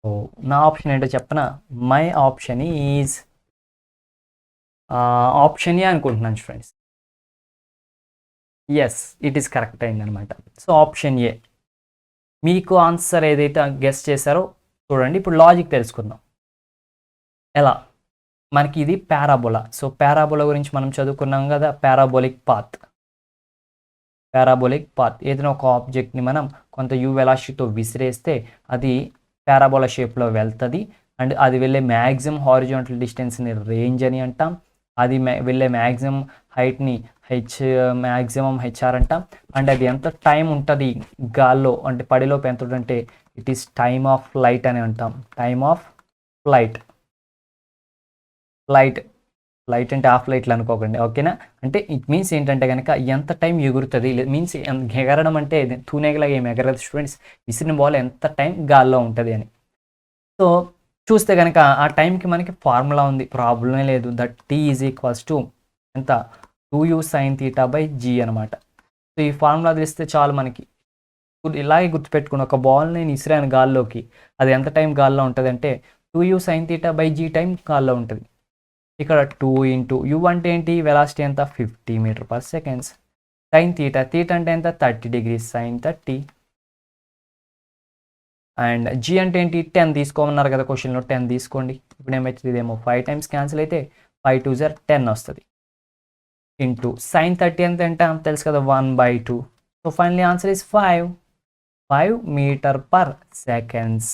సో నా ఆప్షన్ ఏంటో చెప్పనా? My option is option A అనుకుంటున్నాను friends. Yes, it is correct అయిందనమాట. So option A. మీకు ఆన్సర్ ఏదైతే గెస్ చేశారో చూడండి. ఇప్పుడు లాజిక్ తెలుసుకుందాం. ఎలా? మనకి ఇది పారాబోలా. సో పారాబోలా గురించి మనం చదువుకున్నాం కదా, పారాబోలిక్ పాత్. ఏదైనా ఒక ఆబ్జెక్ట్ని మనం కొంత యూ వెలాసిటీతో విసిరేస్తే అది పారాబోలా షేప్లో వెళ్తుంది, అండ్ అది వెళ్ళే మ్యాక్సిమం హారిజాంటల్ డిస్టెన్స్ని రేంజ్ అని అంటాం. అది వెళ్ళే మ్యాక్సిమం హైట్ని మ్యాక్సిమం హెచ్ఆర్ అంటాం. అండ్ అది ఎంత టైం ఉంటుంది గాల్లో అంటే పడిలోపు ఎంత ఉంటుందంటే it is time of flight అని అంటాం. టైమ్ ఆఫ్ ఫ్లైట్ అంటే ఆఫ్ లైట్లు అనుకోకండి, ఓకేనా? అంటే ఇట్ మీన్స్ ఏంటంటే కనుక ఎంత టైం ఎగురుతుంది మీన్స్, ఎగరడం అంటే తూనేగలాగా ఏమి ఎగరదు స్టూడెంట్స్, విసిరిన బాల్ ఎంత టైం గాల్లో ఉంటుంది అని. సో చూస్తే కనుక ఆ టైంకి మనకి ఫార్ములా ఉంది, ప్రాబ్లమే లేదు. That T is equals to ఎంత? 2u sin θ/g అనమాట. సో ఈ ఫార్ములా తెలిస్తే చాలు మనకి. ఇలాగే గుర్తుపెట్టుకుని ఒక బాల్ నేను ఇసిరాను గాల్లోకి, అది ఎంత టైం గాల్లో ఉంటుంది అంటే 2u sin θ/g టైం గాల్లో ఉంటుంది. ఇక్కడ 2 ఇంటూ u అంటే ఏంటి? వెలాసిటీ ఎంత? 50 m/s. sin θ అంటే ఎంత? 30 degrees sin 30. అండ్ g అంటే ఏంటి? 10 తీసుకోమన్నారు కదా క్వశ్చన్లో, 10 తీసుకోండి. ఇప్పుడు ఏమవుతుంది? ఇదేమో 5 times క్యాన్సిల్ అయితే 5 2s are 10 వస్తుంది. ఇంటూ sin 30 ఎంత తెలుసు కదా, 1/2. So finally answer is 5 m/s.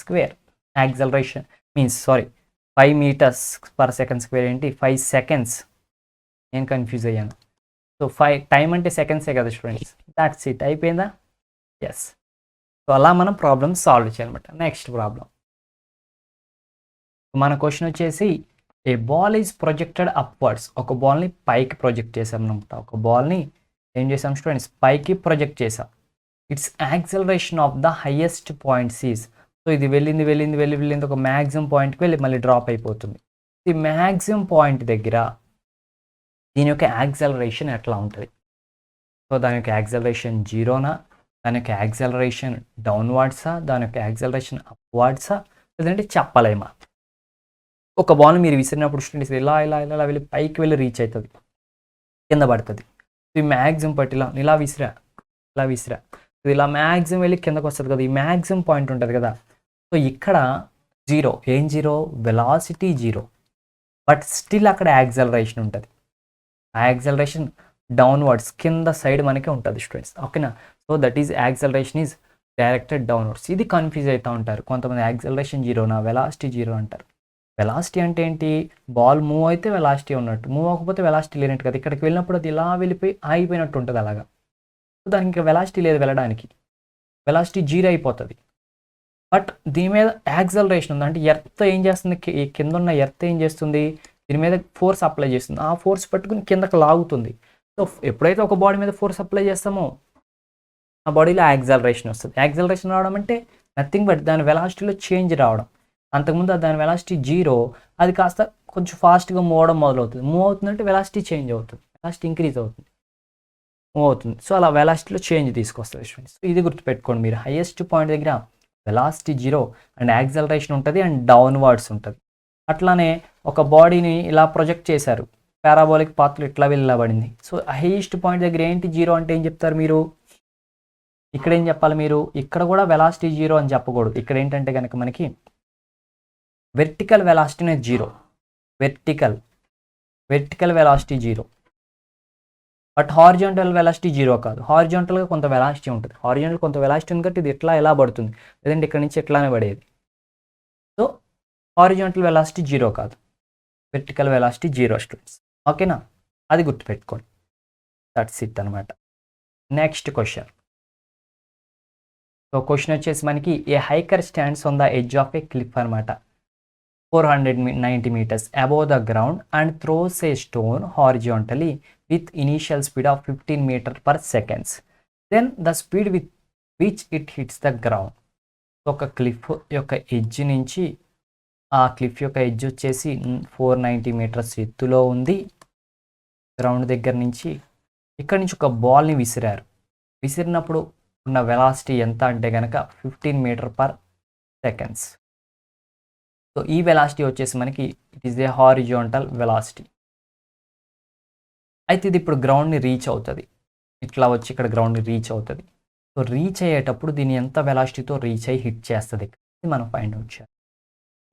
Acceleration means 5 m/s ఏంటి? 5 seconds. నేను కన్ఫ్యూజ్ అయ్యాను. సో 5 టైం అంటే సెకండ్సే కదా స్టూడెంట్స్. దాట్స్ ఇట్, అయిపోయిందా? ఎస్. సో అలా మనం ప్రాబ్లమ్ సాల్వ్ చేయాలన్నమాట. నెక్స్ట్ ప్రాబ్లం మన క్వశ్చన్ వచ్చేసి, ఏ బాల్ ఈజ్ ప్రొజెక్టెడ్ అప్వర్డ్స్. ఒక బాల్ని పైకి ప్రొజెక్ట్ చేసాం అనమాట. ఒక బాల్ని ఏం చేసాం స్టూడెంట్స్? పైకి ప్రొజెక్ట్ చేసాం. It's acceleration of the highest point is. So ఇది వెళ్ళింది ఒక మ్యాక్సిమం పాయింట్కి వెళ్ళి మళ్ళీ డ్రాప్ అయిపోతుంది. ఈ మ్యాక్సిమం పాయింట్ దగ్గర దీని యొక్క యాక్సలరేషన్ ఎట్లా ఉంటుంది? సో దాని యొక్క యాక్సలరేషన్ జీరోనా, దాని యొక్క యాక్సలరేషన్ డౌన్వర్డ్సా, దాని యొక్క యాక్సలరేషన్ అప్వర్డ్సా, లేదంటే చెప్పలేమా? ఒక బాల్ మీరు విసిరినప్పుడు స్టూడెంట్స్ ఇలా వెళ్ళి పైకి వెళ్ళి రీచ్ అవుతుంది, కింద పడుతుంది. ఈ మ్యాక్సిమం పట్టి ఇలా విసిరా ఇలా మ్యాక్సిమం వెళ్ళి కిందకు వస్తుంది కదా, ఈ మ్యాక్సిమం పాయింట్ ఉంటుంది కదా. సో ఇక్కడ జీరో, ఏం zero? Velocity zero, but still అక్కడ యాక్సలరేషన్ ఉంటుంది. ఆ యాక్సలరేషన్ డౌన్వర్డ్స్, కింద సైడ్ మనకి ఉంటుంది స్టూడెంట్స్, ఓకేనా? So that is acceleration is directed downwards. ఇది కన్ఫ్యూజ్ అవుతూ ఉంటారు కొంతమంది. యాక్సలరేషన్ జీరోనా, వెలాసిటీ జీరో అంటారు. వెలాసిటీ అంటే ఏంటి? బాల్ మూవ్ అయితే వెలాసిటీ ఉన్నట్టు, మూవ్ అవ్వకపోతే వెలాసిటీ లేనట్టు కదా. ఇక్కడికి వెళ్ళినప్పుడు అది ఇలా వెళ్ళిపోయి ఆగిపోయినట్టు ఉంటుంది అలాగా. సో దానికి ఇంకా వెలాసిటీ లేదు వెళ్ళడానికి, వెలాసిటీ జీరో అయిపోతుంది. బట్ దీని మీద యాక్సలరేషన్ ఉంది. అంటే ఎర్త్ ఏం చేస్తుంది? కింద ఉన్న ఎర్త్ ఏం చేస్తుంది? దీని మీద ఫోర్స్ అప్లై చేస్తుంది. ఆ ఫోర్స్ పట్టుకుని కిందకు లాగుతుంది. సో ఎప్పుడైతే ఒక బాడీ మీద ఫోర్స్ అప్లై చేస్తామో ఆ బాడీలో యాక్సలరేషన్ వస్తుంది. యాక్సలరేషన్ రావడం అంటే నథింగ్ బట్ దాని వెలాసిటీలో చేంజ్ రావడం. అంతకుముందు దాని వెలాసిటీ జీరో, అది కాస్త కొంచెం ఫాస్ట్గా మూవ్ అవడం మొదలవుతుంది. మూవ్ అవుతుందంటే వెలాసిటీ చేంజ్ అవుతుంది, వెలాసిటీ ఇంక్రీజ్ అవుతుంది, మూవ్ అవుతుంది. సో అలా వెలాసిటీలో చేంజ్ తీసుకొస్తుంది స్టూడెంట్స్. ఇది గుర్తుపెట్టుకోండి మీరు. హైయెస్ట్ పాయింట్ దగ్గర వెలాసిటీ జీరో అండ్ యాక్సలరేషన్ ఉంటుంది అండ్ డౌన్వర్డ్స్ ఉంటుంది. అట్లానే ఒక బాడీని ఇలా ప్రొజెక్ట్ చేశారు, పారాబోలిక్ పాత్రలు ఇట్లా వెళ్ళబడింది. సో హైయెస్ట్ పాయింట్ దగ్గర ఏంటి జీరో అంటే ఏం చెప్తారు మీరు? ఇక్కడ ఏం చెప్పాలి మీరు? ఇక్కడ కూడా వెలాసిటీ జీరో అని చెప్పకూడదు. ఇక్కడ ఏంటంటే కనుక మనకి వెర్టికల్ వెలాసిటీ అనేది zero, vertical velocity zero, but horizontal velocity zero కాదు. హారిజాంటల్గా కొంత వెలాసిటీ ఉంటుంది, హారిజాంటల్ కొంత వెలాసిటీ ఉంది కాబట్టి ఇది ఎట్లా ఎలా పడుతుంది, లేదంటే ఇక్కడ నుంచి ఎట్లానే పడేది. సో హారిజాంటల్ వెలాసిటీ జీరో కాదు, వెర్టికల్ వెలాసిటీ జీరో స్టూడెంట్స్, ఓకేనా? అది గుర్తుపెట్టుకోండి. దట్స్ ఇట్ అనమాట. Next question. సో క్వశ్చన్ వచ్చేసి మనకి a hiker stands on the edge of a cliff అనమాట, 490 meters above the ground and throws a stone horizontally with initial speed of 15 meters per second. Then the speed with which it hits the ground. ఒక cliff యొక్క edge నుంచి, ఆ cliff యొక్క edge వచ్చేసి 490 meters ఎత్తులో ఉంది ground దగ్గర నుంచి. ఇక్కడ నుంచి ఒక బాల్ని విసిరారు. విసిరినప్పుడు ఉన్న వెలాసిటీ ఎంత అంటే కనుక 15 meters per second. సో ఈ వెలాసిటీ వచ్చేసి మనకి it is a horizontal velocity. అయితే ఇది ఇప్పుడు గ్రౌండ్ని రీచ్ అవుతుంది, ఇట్లా వచ్చి ఇక్కడ గ్రౌండ్ని రీచ్ అవుతుంది. సో రీచ్ అయ్యేటప్పుడు దీన్ని ఎంత వెలాసిటీతో రీచ్ అయ్యి హిట్ చేస్తుంది ఇది మనం ఫైండ్ అవుట్ చేయాలి.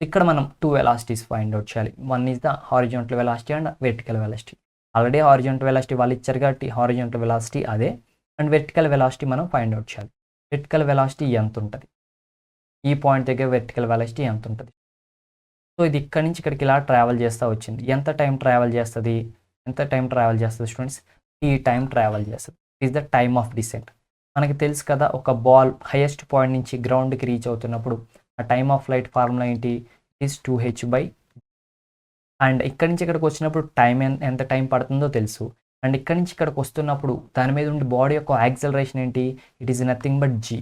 ఇక్కడ మనం 2 వెలాసిటీస్ ఫైండ్ అవుట్ చేయాలి. One is the horizontal velocity and vertical velocity. Already horizontal velocity వాళ్ళు ఇచ్చారు కాబట్టి హారిజాంటల్ వెలాసిటీ అదే, అండ్ వెర్టికల్ వెలాసిటీ మనం ఫైండ్ అవుట్ చేయాలి. వెర్టికల్ వెలాసిటీ ఎంత ఉంటుంది, ఈ పాయింట్ దగ్గర వెర్టికల్ వెలాసిటీ ఎంత ఉంటుంది. సో ఇది ఇక్కడ నుంచి ఇక్కడికి ఇలా ట్రావెల్ చేస్తూ వచ్చింది. ఎంత టైం ట్రావెల్ చేస్తుంది స్టూడెంట్స్, ఈ టైం ట్రావెల్ చేస్తుంది. It is the time of descent. మనకి తెలుసు కదా, ఒక బాల్ హైయెస్ట్ పాయింట్ నుంచి గ్రౌండ్కి రీచ్ అవుతున్నప్పుడు ఆ టైమ్ ఆఫ్ ఫ్లైట్ ఫార్ములా ఏంటి, ఈజ్ 2h/. అండ్ ఇక్కడి నుంచి ఇక్కడికి వచ్చినప్పుడు టైం ఎంత టైం పడుతుందో తెలుసు. అండ్ ఇక్కడి నుంచి ఇక్కడికి వస్తున్నప్పుడు దాని మీద ఉండే బాడీ యొక్క యాక్సలరేషన్ ఏంటి, it is nothing but g.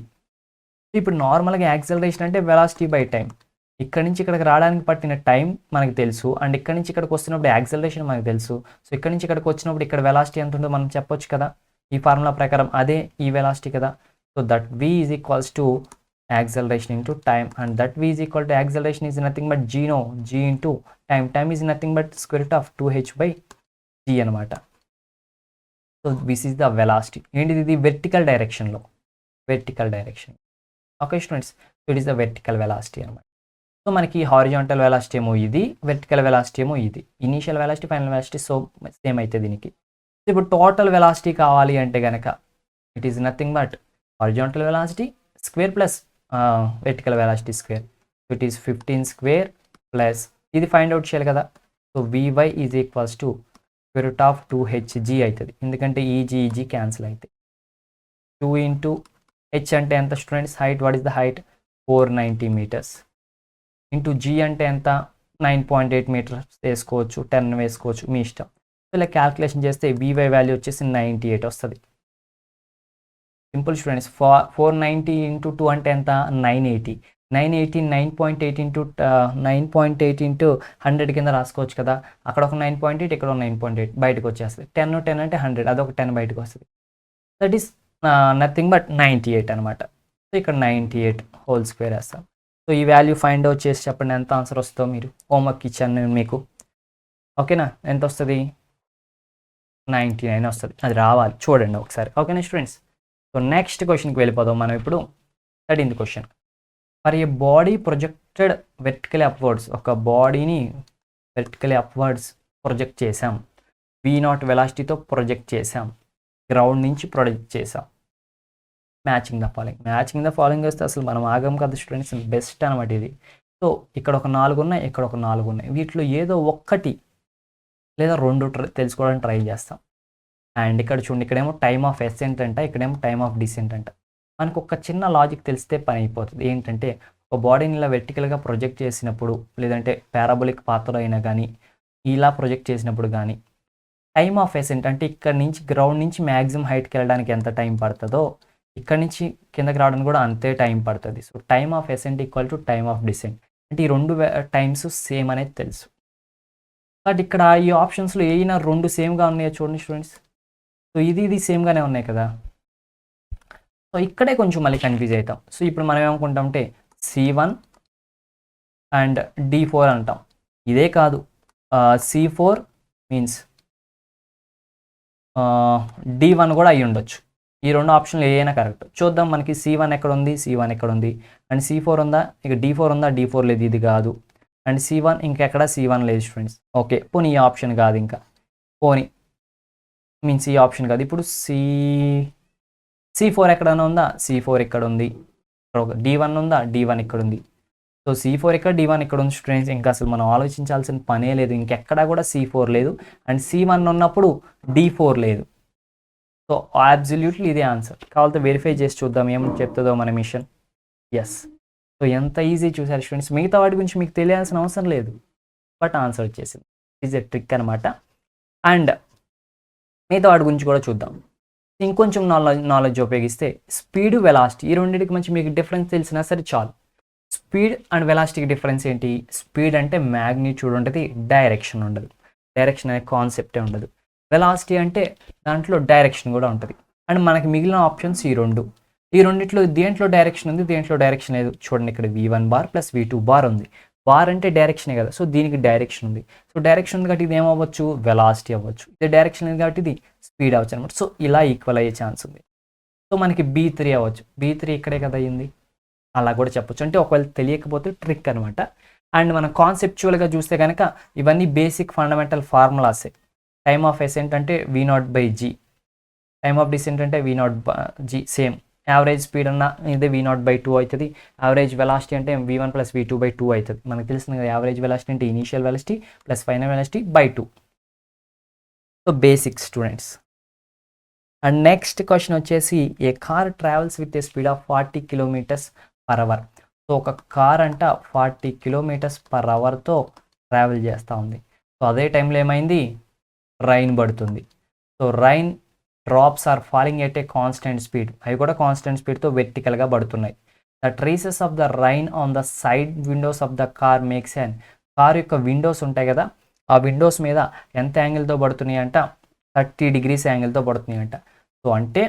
ఇప్పుడు నార్మల్గా యాక్సలరేషన్ అంటే వెలాసిటీ బై టైం. ఇక్కడ నుంచి ఇక్కడికి రావడానికి పట్టిన టైం మనకు తెలుసు, అండ్ ఇక్కడ నుంచి ఇక్కడికి వస్తున్నప్పుడు యాక్సలరేషన్ మనకు తెలుసు. సో ఇక్కడ నుంచి ఇక్కడికి వచ్చినప్పుడు ఇక్కడ వెలాసిటీ ఎంత ఉందో మనం చెప్పొచ్చు కదా ఈ ఫార్ములా ప్రకారం, అదే ఈ వెలాసిటీ కదా. So that v is equals to acceleration into time, and that v is equal to acceleration is nothing but g into time. Time is nothing but square root of 2h/g అనమాట. So this is the velocity. ఏంటిది, ఇది vertical direction. Okay students, so it is the vertical velocity అనమాట. So మనకి horizontal velocity ఏమో ఇది, vertical velocity ఏమో ఇది. Initial velocity, final velocity so same అయితే దీనికి. ఇప్పుడు టోటల్ వెలాసిటీ కావాలి అంటే కనుక it is nothing but horizontal velocity square plus vertical velocity square. It is 15 square plus ఇది ఫైండ్ అవుట్ చేయాలి కదా. So vy is equals to square root of 2hg అవుతుంది, ఎందుకంటే ఈజీ క్యాన్సిల్ అవుతాయి. 2 ఇంటూ h అంటే ఎంత students, height, what is the height, 490 meters. Into g అంటే ఎంత, 9.8 meters వేసుకోవచ్చు, 10 వేసుకోవచ్చు, మీ ఇష్టం. సో ఇలా క్యాల్కులేషన్ చేస్తే vy వాల్యూ వచ్చేసి 98 వస్తుంది. Simple students. 490 ఇంటూ 2 అంటే ఎంత, 980. 9.8 ఇంటూ 100 కింద రాసుకోవచ్చు కదా. అక్కడ ఒక 9.8, ఇక్కడ ఒక 9.8 బయటకు వచ్చేస్తుంది. 10 అంటే 100, అదొక 10 బయటకు వస్తుంది. దట్ ఈస్ నథింగ్ బట్ 98 అనమాట. సో ఇక్కడ 98 హోల్ స్క్వేర్ వేస్తాం. సో ఈ వాల్యూ ఫైండ్ అవుట్ చేసి చెప్పండి ఎంత ఆన్సర్ వస్తుందో. మీరు హోంవర్క్ ఇచ్చాను నేను మీకు, ఓకేనా. ఎంత వస్తుంది, 99 వస్తుంది. అది రావాలి, చూడండి ఒకసారి, ఓకేనా స్టూడెంట్స్. సో నెక్స్ట్ క్వశ్చన్కి వెళ్ళిపోదాం మనం ఇప్పుడు. 13th question. For a body projected vertically upwards, ఒక బాడీని వెర్టికలీ అప్వర్డ్స్ ప్రొజెక్ట్ చేసాం, v0 వెలాసిటీతో ప్రొజెక్ట్ చేసాం, గ్రౌండ్ నుంచి ప్రొజెక్ట్ చేసాం. మ్యాచింగ్ ద ఫాలోయింగ్ వస్తే అసలు మనం ఆగం కదా స్టూడెంట్స్, బెస్ట్ అనమాట ఇది. సో ఇక్కడ ఒక 4 ఉన్నాయి, ఇక్కడ ఒక 4 ఉన్నాయి. వీటిలో ఏదో ఒక్కటి లేదా 2 తెలుసుకోవడానికి ట్రై చేస్తాం. అండ్ ఇక్కడ చూడండి, ఇక్కడేమో టైమ్ ఆఫ్ అసెంట్ అంట, ఇక్కడేమో టైమ్ ఆఫ్ డిసెంట్ అంట. మనకు ఒక చిన్న లాజిక్ తెలిస్తే పని అయిపోతుంది. ఏంటంటే ఒక బాడీని ఇలా వెర్టికల్గా ప్రొజెక్ట్ చేసినప్పుడు, లేదంటే పారాబోలిక్ పాత్రలో అయినా కానీ ఇలా ప్రొజెక్ట్ చేసినప్పుడు కానీ టైమ్ ఆఫ్ అసెంట్ అంటే ఇక్కడ నుంచి గ్రౌండ్ నుంచి మ్యాక్సిమం హైట్కి వెళ్ళడానికి ఎంత టైం పడుతుందో ఇక్కడ నుంచి కిందకి రావడానికి కూడా అంతే టైం పడుతుంది. So time of ascent equal to time of descent. అంటే ఈ 2 టైమ్స్ సేమ్ అనేది తెలుసు. బట్ ఇక్కడ ఈ ఆప్షన్స్లో ఏమైనా 2 సేమ్గా ఉన్నాయో చూడండి స్టూడెంట్స్. సో ఇది సేమ్గానే ఉన్నాయి కదా. సో ఇక్కడే కొంచెం మళ్ళీ కన్ఫ్యూజ్ అవుతాం. సో ఇప్పుడు మనం ఏమనుకుంటామంటే C1 అండ్ D4 అంటాం. ఇదే కాదు, C4 మీన్స్ D1 కూడా అయ్యి ఉండొచ్చు. ఈ 2 ఆప్షన్లు ఏదైనా కరెక్ట్. చూద్దాం మనకి C1 ఎక్కడ ఉంది, C1 ఎక్కడ ఉంది, అండ్ C4 ఉందా, ఇక D4 ఉందా, D4 లేదు, ఇది కాదు. అండ్ C1 ఇంకెక్కడ C1 లేదు స్టూడెంట్స్. ఓకే, పోనీ ఈ ఆప్షన్ కాదు, ఇంకా పోనీ మీన్స్ ఈ ఆప్షన్ కాదు. ఇప్పుడు C4 ఎక్కడైనా ఉందా, C4 ఇక్కడ ఉంది. D1 ఉందా, D1 ఇక్కడ ఉంది. సో C4 ఇక్కడ, D1 ఇక్కడ ఉంది స్టూడెంట్స్. ఇంకా అసలు మనం ఆలోచించాల్సిన పనే లేదు, ఇంకెక్కడా కూడా C4 లేదు. అండ్ C1 ఉన్నప్పుడు D4 లేదు. సో అబ్సల్యూట్లీ ఇదే ఆన్సర్. కావాలంటే వెరిఫై చేసి చూద్దాం ఏమని చెప్తుందో మన మిషన్. ఎస్. సో ఎంత ఈజీ చూసారు స్టూడెంట్స్. మిగతా వాటి గురించి మీకు తెలియాల్సిన అవసరం లేదు, బట్ ఆన్సర్ వచ్చేసింది. ఈజ్ ఎ ట్రిక్ అనమాట. అండ్ మిగతా వాటి గురించి కూడా చూద్దాం. ఇంకొంచెం నాలెడ్జ్ ఉపయోగిస్తే స్పీడ్, వెలాసిటీ ఈ రెండింటికి మంచి మీకు డిఫరెన్స్ తెలిసినా సరే చాలు. స్పీడ్ అండ్ వెలాసిటీకి డిఫరెన్స్ ఏంటి? స్పీడ్ అంటే మ్యాగ్నిట్యూడ్ ఉంటుంది, డైరెక్షన్ ఉండదు. డైరెక్షన్ అనే కాన్సెప్టే ఉండదు. వెలాసిటీ అంటే దాంట్లో డైరెక్షన్ కూడా ఉంటుంది. అండ్ మనకి మిగిలిన ఆప్షన్స్ ఈ రెండిట్లో దేంట్లో డైరెక్షన్ ఉంది, దేంట్లో డైరెక్షన్ లేదు. చూడండి, ఇక్కడ V1 bar plus V2 bar ఉంది. బార్ అంటే డైరెక్షనే కదా, సో దీనికి డైరెక్షన్ ఉంది. సో డైరెక్షన్ ఉంది కాబట్టి ఇది ఏమవ్వచ్చు? వెలాసిటీ అవ్వచ్చు. ఇది డైరెక్షన్ ఉంది కాబట్టి ఇది స్పీడ్ అవ్వచ్చు అనమాట. సో ఇలా ఈక్వల్ అయ్యే ఛాన్స్ ఉంది. సో మనకి B3 అవ్వచ్చు. B3 ఇక్కడే కదా అయ్యింది, అలా కూడా చెప్పొచ్చు. అంటే ఒకవేళ తెలియకపోతే ట్రిక్ అనమాట. అండ్ మనం కాన్సెప్చువల్గా చూస్తే కనుక ఇవన్నీ బేసిక్ ఫండమెంటల్ ఫార్ములాసే. టైమ్ ఆఫ్ ఎసెంట్ అంటే V0/g, టైమ్ ఆఫ్ డిసెంట్ అంటే V0/g సేమ్. యావరేజ్ స్పీడ్ అన్న ఇదే V0/2 అవుతుంది. యావరేజ్ వెలాసిటీ అంటే V1 + V2/2 అవుతుంది. మనకు తెలిసింది కదా, యావరేజ్ వెలాసిటీ అంటే initial velocity plus final velocity by 2. So basic students. And next question వచ్చేసి, a car travels with a speed of 40 km/h. So ఒక కార్ అంట 40 km/hతో ట్రావెల్ చేస్తూ ఉంది. సో అదే టైంలో ఏమైంది? రైన్ పడుతుంది. So rain drops are falling at a constant speed. అవి కూడా కాన్స్టెంట్ స్పీడ్తో వెర్టికల్గా పడుతున్నాయి. The traces of the rain on the side windows of the car makes an. Car యొక్క విండోస్ ఉంటాయి కదా, ఆ విండోస్ మీద ఎంత యాంగిల్తో పడుతున్నాయి అంట? 30 degrees యాంగిల్తో పడుతున్నాయి అంట. సో అంటే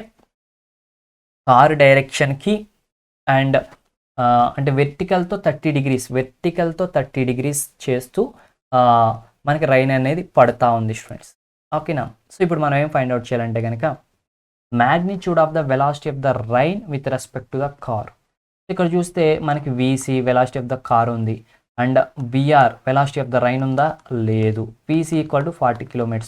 కారు డైరెక్షన్కి అండ్ అంటే వెర్టికల్తో 30 degrees చేస్తూ మనకి రైన్ అనేది పడుతూ ఉంది స్టూడెంట్స్. ఓకేనా? సో ఇప్పుడు మనం ఏం ఫైండ్ అవుట్ చేయాలంటే కనుక magnitude of the velocity of the rain with respect to the car. ఇక్కడ చూస్తే మనకి VC velocity of the car ఉంది, and VR velocity of the rain ఉందా? లేదు. PC = 40 km/h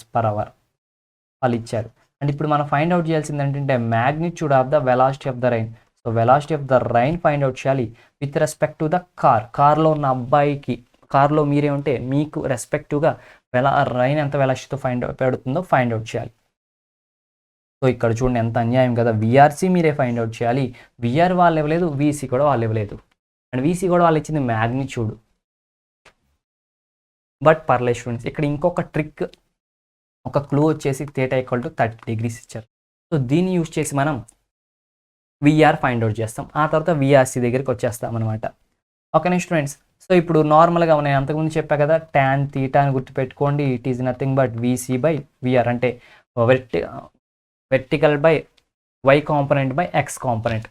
వాళ్ళు ఇచ్చారు. అండ్ ఇప్పుడు మనం ఫైండ్ అవుట్ చేయాల్సింది ఏంటంటే magnitude of the velocity of the rain. So velocity of the rain find out చేయాలి with respect to the car. కార్లో ఉన్న అబ్బాయికి, కార్లో మీరే ఉంటే మీకు రెస్పెక్టివ్గా రైన్ ఎంత వెలాసిటీతో పెడుతుందో ఫైండ్ అవుట్ చేయాలి. సో ఇక్కడ చూడండి ఎంత అన్యాయం కదా. VRC మీరే ఫైండ్ అవుట్ చేయాలి. VR వాళ్ళు ఇవ్వలేదు, VC కూడా వాళ్ళు ఇవ్వలేదు. అండ్ VC కూడా వాళ్ళు ఇచ్చింది మ్యాగ్నిట్యూడ్. బట్ పర్లేదు స్టూడెంట్స్, ఇక్కడ ఇంకొక ట్రిక్, ఒక క్లూ వచ్చేసి θ = 30 degrees ఇచ్చారు. సో దీన్ని యూజ్ చేసి మనం VR ఫైండ్ అవుట్ చేస్తాం. ఆ తర్వాత VRC దగ్గరికి వచ్చేస్తాం అనమాట. ఓకేనా స్టూడెంట్స్? సో ఇప్పుడు నార్మల్గా నేను అంతకుముందు చెప్పా కదా, tan θ అని గుర్తుపెట్టుకోండి. It is nothing but VC/VR, అంటే vertical by Y component by X component.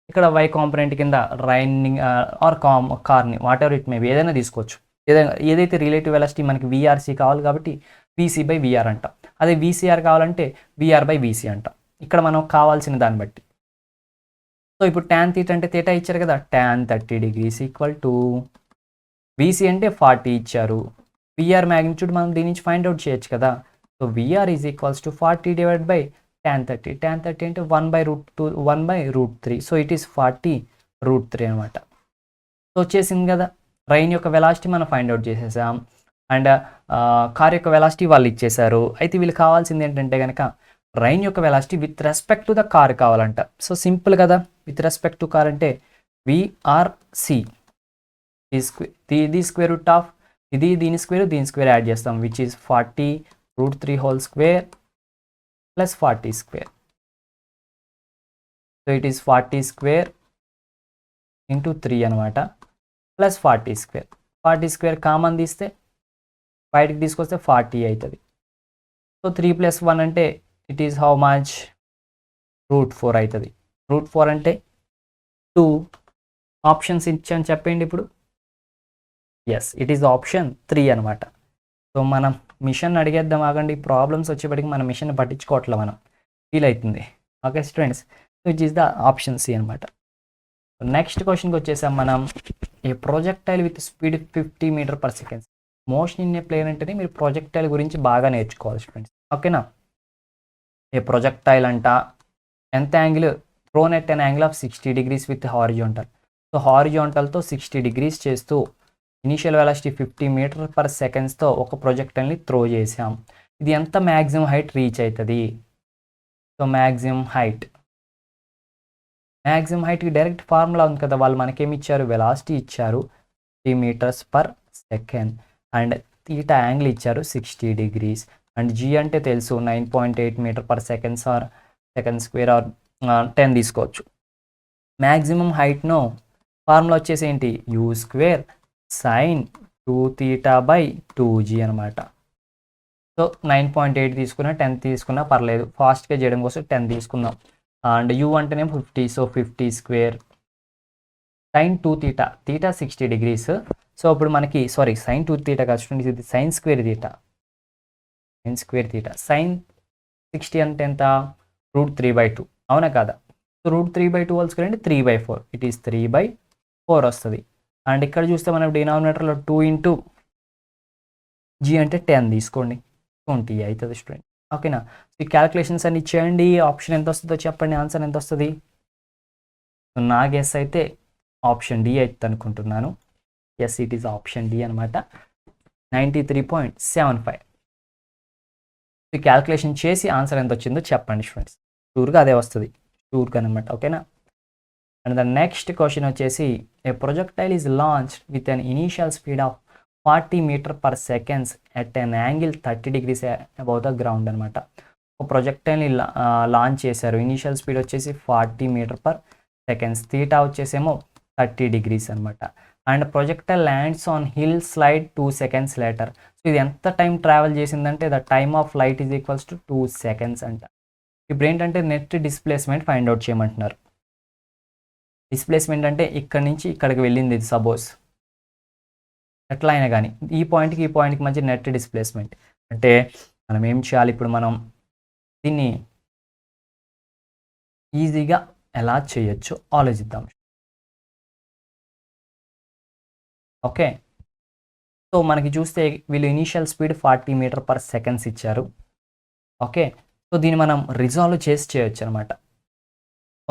ఇక్కడ Y కాంపోనెంట్ కింద రైనింగ్ ఆర్ కార్ని what ever it may be ఏదైనా తీసుకోవచ్చు. ఏదైతే రిలేటివ్ వెలాసిటీ మనకి VRC కావాలి కాబట్టి VC/VR అంట. అదే VCR కావాలంటే VR/VC అంట. ఇక్కడ మనం కావాల్సిన దాన్ని బట్టి. సో ఇప్పుడు tan θ అంటే θ ఇచ్చారు కదా, tan 30 degrees = VC అంటే 40 ఇచ్చారు. VR మ్యాగ్నిట్యూడ్ మనం దీని నుంచి ఫైండ్ అవుట్ చేయొచ్చు కదా. So VR = 40 / tan 30. tan 30 అంటే 1/√3. సో ఇట్ ఈస్ 40√3 అనమాట. సో వచ్చేసింది కదా. రైన్ యొక్క వెలాసిటీ మనం ఫైండ్ అవుట్ చేసేసాం, అండ్ కార్ యొక్క వెలాసిటీ వాళ్ళు ఇచ్చేశారు. అయితే వీళ్ళు కావాల్సింది ఏంటంటే కనుక రైన్ యొక్క velocity with respect to the car కావాలంట. సో సింపుల్ కదా, విత్ రెస్పెక్ట్ టు కార్ అంటే VRC ఇది స్క్వేర్ రూట్ ఆఫ్ దీని స్క్వేర్ యాడ్ చేస్తాం, which is 40√3² plus 40². So it is 40² × 3 అనమాట, ప్లస్ 40². 40² కామన్ తీస్తే బయటికి తీసుకొస్తే 40 అవుతుంది. సో 3 + 1 అంటే ఇట్ ఈస్ హౌ మచ్? √4 అవుతుంది. √4 అంటే 2. ఆప్షన్స్ ఇచ్చాను చెప్పండి ఇప్పుడు. ఎస్, ఇట్ ఈస్ ఆప్షన్ 3 అనమాట. సో మనం మిషన్ అడిగేద్దాం ఆగండి. ప్రాబ్లమ్స్ వచ్చేప్పటికి మన మిషన్ పట్టించుకోవట్లే, మనం ఫీల్ అవుతుంది. Okay students, which is the option C అనమాట. నెక్స్ట్ క్వశ్చన్కి వచ్చేసాం మనం. A projectile with speed 50 m/s. Motion in a plane అంటేనే మీరు ప్రొజెక్టైల్ గురించి బాగా నేర్చుకోవాలి స్టూడెంట్స్. ఓకేనా? ఏ ప్రొజెక్టైల్ అంట ఎంత angle? Thrown at an angle of 60 degrees with horizontal. So హారిజాంటల్తో 60 degrees చేస్తూ ఇనీషియల్ వెలాసిటీ 50 m/s ఒక ప్రొజెక్టైల్ని త్రో చేసాం. ఇది ఎంత మ్యాక్సిమం హైట్ రీచ్ అవుతుంది? సో మ్యాక్సిమం హైట్కి డైరెక్ట్ ఫార్ములా ఉంది కదా, వాళ్ళు మనకేమి ఇచ్చారు, వెలాసిటీ ఇచ్చారు 3 meters per second and theta angle ఇచ్చారు 60 degrees అండ్ జీ అంటే తెలుసు 9.8 meter per second or second square or 10 తీసుకోవచ్చు. మ్యాక్సిమం హైట్ను ఫార్ములా వచ్చేసి ఏంటి, యూ స్క్వేర్ సైన్ 2θ/2g అనమాట. సో 9.8 తీసుకున్నా 10 తీసుకున్నా పర్లేదు, ఫాస్ట్గా చేయడం కోసం 10 తీసుకుందాం. అండ్ యూ అంటేనే 50, so 50 square sin 2θ, theta 60 degrees. So ఇప్పుడు మనకి sin 2θ కాదు స్టూడెంట్స్, ఇది sin square θ. sin 60 అంటే ఎంత, √3/2 అవునా కాదా. సో √3/2 హోల్ స్క్వేర్ అంటే 3/4, ఇట్ ఈస్ 3/4 వస్తుంది. అండ్ ఇక్కడ చూస్తే మనం డినామినేటర్లో 2 into g అంటే 10 తీసుకోండి, 20 అవుతుంది స్టూడెంట్. ఓకేనా. సో ఈ క్యాలిక్యులేషన్స్ అన్ని చేయండి, ఆప్షన్ ఎంత వస్తుందో చెప్పండి, ఆన్సర్ ఎంత వస్తుంది. సో నా గెస్ అయితే ఆప్షన్ డి అయితే అనుకుంటున్నాను. Yes, it is option D అనమాట, 93.75. ఈ క్యాలిక్యులేషన్ చేసి ఆన్సర్ ఎంత వచ్చిందో చెప్పండి స్టూడెంట్స్, షూర్గా అదే వస్తుంది, షూర్గా అనమాట. ఓకేనా. అండ్ ద నెక్స్ట్ క్వశ్చన్ వచ్చేసి, a projectile is launched with an initial speed of 40 meters per second at an angle 30 degrees above the ground అనమాట. ఒక ప్రొజెక్టైల్ని లాంచ్ చేశారు, ఇనీషియల్ స్పీడ్ వచ్చేసి 40 meters per second, తీటా వచ్చేసేమో 30 degrees అనమాట. And projectile lands on hill slide 2 seconds later. So ఇది ఎంత time travel చేసిందంటే the time of light is equals to 2 seconds అంట. ఇప్పుడు ఏంటంటే నెట్ డిస్ప్లేస్మెంట్ ఫైండ్ అవుట్ చేయమంటున్నారు. డిస్ప్లేస్మెంట్ అంటే ఇక్కడ నుంచి ఇక్కడికి వెళ్ళింది ఇది, సపోజ్ ఎట్లా అయినా కానీ ఈ పాయింట్కి మధ్య నెట్ డిస్ప్లేస్మెంట్ అంటే మనం ఏం చేయాలి, ఇప్పుడు మనం దీన్ని ఈజీగా ఎలా చేయొచ్చు ఆలోచిద్దాం. ఓకే, సో మనకి చూస్తే వీళ్ళు initial speed 40 meters per second ఇచ్చారు. ఓకే, సో దీన్ని మనం రిజాల్వ్ చేసి చేయొచ్చు అనమాట.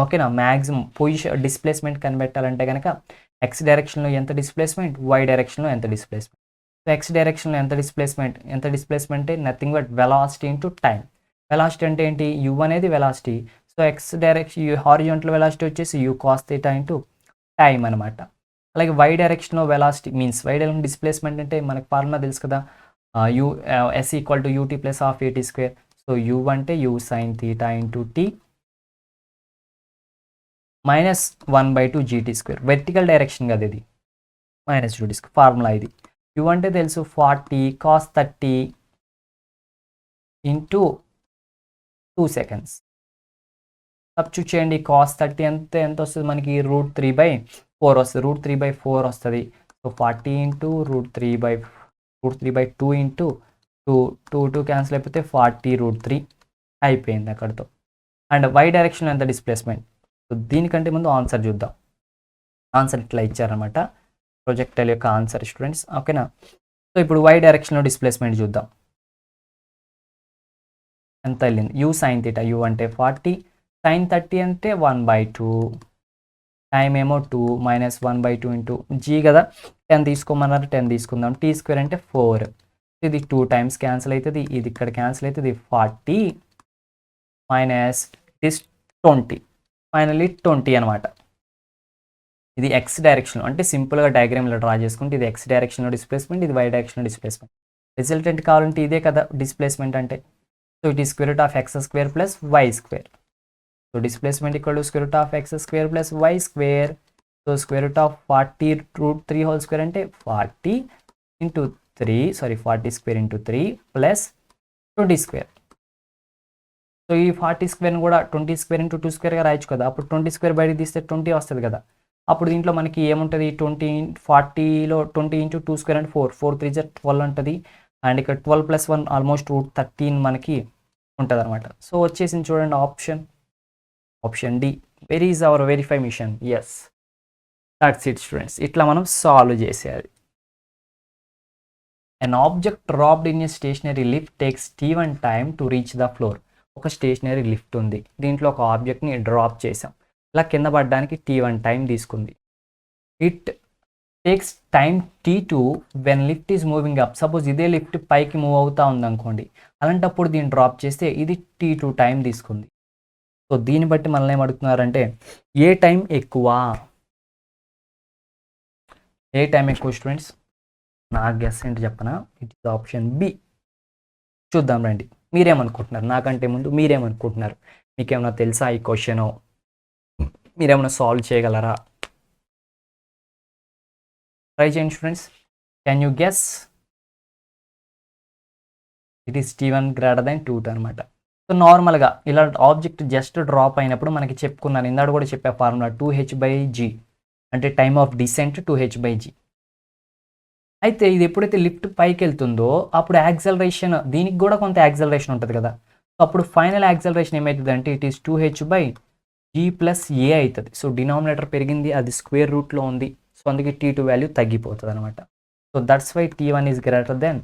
ఓకేనా. మ్యాక్సిమం పొజిషన్ డిస్ప్లేస్మెంట్ కనిపెట్టాలంటే కనుక ఎక్స్ డైరెక్షన్లో ఎంత డిస్ప్లేస్మెంట్, వై డైరెక్షన్లో ఎంత డిస్ప్లేస్మెంట్. సో ఎక్స్ డైరెక్షన్లో ఎంత displacement nothing but velocity into time. Velocity అంటే ఏంటి, యు అనేది velocity. So X direction horizontal velocity వచ్చేసి U cos theta into time అనమాట. అలాగే వై డైరెక్షన్లో velocity means Y direction displacement అంటే మనకు ఫార్ములా తెలుసు కదా, U S equal to UT plus half AT square. So U అంటే U sine theta into T -1/2 GT square. Vertical direction కదా ఇది, -2 డిస్క్ ఫార్ములా ఇది. యూ అంటే తెలుసు 40 cos 30 ఇంటూ 2 seconds. సబ్స్టిట్యూట్ చేయండి, cos 30 ఎంత వస్తుంది మనకి, √3/4 వస్తుంది, √3/4 వస్తుంది. సో 40 ఇంటూ √3/2 ఇంటూ 2 క్యాన్సిల్ అయిపోతే 40√3 అయిపోయింది అక్కడితో. అండ్ వై డైరెక్షన్ ఎంత డిస్ప్లేస్మెంట్. సో దీనికంటే ముందు ఆన్సర్ చూద్దాం. ఆన్సర్ ఇట్లా ఇచ్చారనమాట, ప్రొజెక్టైల్ యొక్క ఆన్సర్ స్టూడెంట్స్. ఓకేనా. సో ఇప్పుడు వై డైరెక్షన్లో డిస్ప్లేస్మెంట్ చూద్దాం ఎంత వెళ్ళింది. యూ సైన్ థీటా, యూ అంటే 40, సైన్ 30 అంటే 1/2, టైం ఏమో 2 -1/2 ఇంటూ జీ కదా, 10 తీసుకోమన్నారు 10 తీసుకుందాం. టీ స్క్వేర్ అంటే 4, ఇది 2 times క్యాన్సిల్ అవుతుంది, ఇది ఇక్కడ క్యాన్సిల్ అవుతుంది. 40 - 20 ఫైనల్లీ 20 అనమాట. ఇది ఎక్స్ డైరెక్షన్ అంటే సింపుల్గా డయాగ్రామ్లో డ్రా చేసుకుంటే ఇది ఎక్స్ డైరెక్షన్లో డిస్ప్లేస్మెంట్, ఇది వై డైరెక్షన్లో డిస్ప్లేస్మెంట్. రిజల్టెంట్ కావాలంటే ఇదే కదా డిస్ప్లేస్మెంట్ అంటే. So it is square root of x square plus y square. So displacement equal to square root of x square plus y square. So square root of 40√3 whole square అంటే 40 square into 3 plus 20 square. So ఈ 40 స్క్వేర్ని కూడా 20 square into 2 స్క్వేర్గా రాయొచ్చు కదా. అప్పుడు 20 square బయటకు తీస్తే 20 వస్తుంది కదా. అప్పుడు దీంట్లో మనకి ఏముంటుంది, 40లో 20 ఇంటూ 2 స్క్వేర్ అంటే 4 3 12 ఉంటుంది. అండ్ ఇక్కడ 12 + 1 ఆల్మోస్ట్ √13 మనకి ఉంటుంది అనమాట. సో వచ్చేసింది చూడండి option D. Very is our verify mission. Yes, that's it students. ఇట్లా మనం సాల్వ్ చేసేయాలి. An object dropped in a stationary lift takes t1 time to reach the floor. ఒక స్టేషనరీ లిఫ్ట్ ఉంది, దీంట్లో ఒక ఆబ్జెక్ట్ని డ్రాప్ చేసాం, ఇలా కింద పడడానికి t1 టైం తీసుకుంది. It takes time t2 when lift is moving up. Suppose ఇదే లిఫ్ట్ పైకి మూవ్ అవుతా ఉంది అనుకోండి, అలాంటప్పుడు దీన్ని డ్రాప్ చేస్తే ఇది t2 టైం తీసుకుంది. సో దీన్ని బట్టి మనల్ని ఏం అడుగుతున్నారంటే ఏ టైం ఎక్కువ స్టూడెంట్స్? నా గెస్ ఏంటి చెప్పనా? It is option B. చూద్దాం రండి, మీరేమనుకుంటున్నారు? నాకంటే ముందు మీరేమనుకుంటున్నారు? మీకేమైనా తెలుసా ఈ క్వశ్చన్? మీరేమైనా సాల్వ్ చేయగలరా? ట్రై చేయండి students. Can you guess? It is T1 greater than 2 అనమాట. సో నార్మల్గా ఇలా ఆబ్జెక్ట్ జస్ట్ డ్రాప్ అయినప్పుడు మనకి చెప్పుకున్నాను, ఇందాక కూడా చెప్పే ఫార్ములా 2h/g, అంటే టైమ్ ఆఫ్ డిసెంట్ 2h/g. అయితే ఇది ఎప్పుడైతే లిఫ్ట్ పైకి వెళ్తుందో అప్పుడు యాక్సలరేషన్, దీనికి కూడా కొంత యాక్సలరేషన్ ఉంటుంది కదా. సో అప్పుడు ఫైనల్ యాక్సలరేషన్ ఏమవుతుంది అంటే ఇట్ ఈస్ 2h/g ప్లస్ ఏ అవుతుంది. సో డినామినేటర్ పెరిగింది, అది స్క్వేర్ రూట్లో ఉంది, సో అందుకే T2 వాల్యూ తగ్గిపోతుంది అనమాట. So that's why T1 is greater than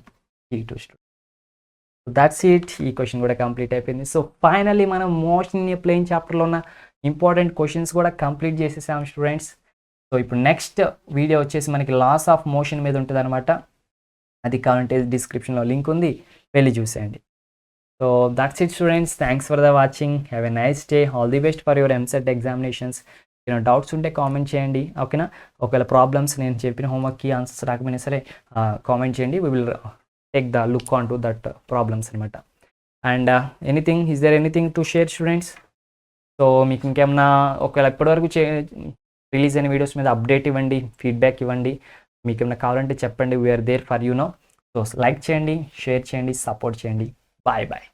T2. So that's it. ఈ క్వశ్చన్ కూడా కంప్లీట్ అయిపోయింది. సో ఫైనల్లీ మనం మోషన్ ఇన్ ఏ ప్లేన్ చాప్టర్లో ఉన్న ఇంపార్టెంట్ క్వశ్చన్స్ కూడా కంప్లీట్ చేసేసాం స్టూడెంట్స్. సో ఇప్పుడు నెక్స్ట్ వీడియో వచ్చేసి మనకి లాస్ ఆఫ్ మోషన్ మీద ఉంటుంది అనమాట. అది కావాలంటే డిస్క్రిప్షన్లో లింక్ ఉంది, వెళ్ళి చూసేయండి. So that's it students. Thanks for the watching. Have a nice day. All the best for your EAMCET examinations. ఏమైనా డౌట్స్ ఉంటే కామెంట్ చేయండి, ఓకేనా? ఒకవేళ ప్రాబ్లమ్స్, నేను చెప్పిన హోంవర్క్కి ఆన్సర్స్ రాకపోయినా సరే కామెంట్ చేయండి. We will take the look on to that problems అనమాట. And is there anything to share students? So మీకు ఇంకేమన్నా ఒకవేళ ఇప్పటివరకు రిలీజ్ అయిన వీడియోస్ మీద అప్డేట్ ఇవ్వండి, ఫీడ్బ్యాక్ ఇవ్వండి. మీకు ఏమైనా కావాలంటే చెప్పండి. We are there for you no. So like చేయండి, షేర్ చేయండి, సపోర్ట్ చేయండి. Bye bye.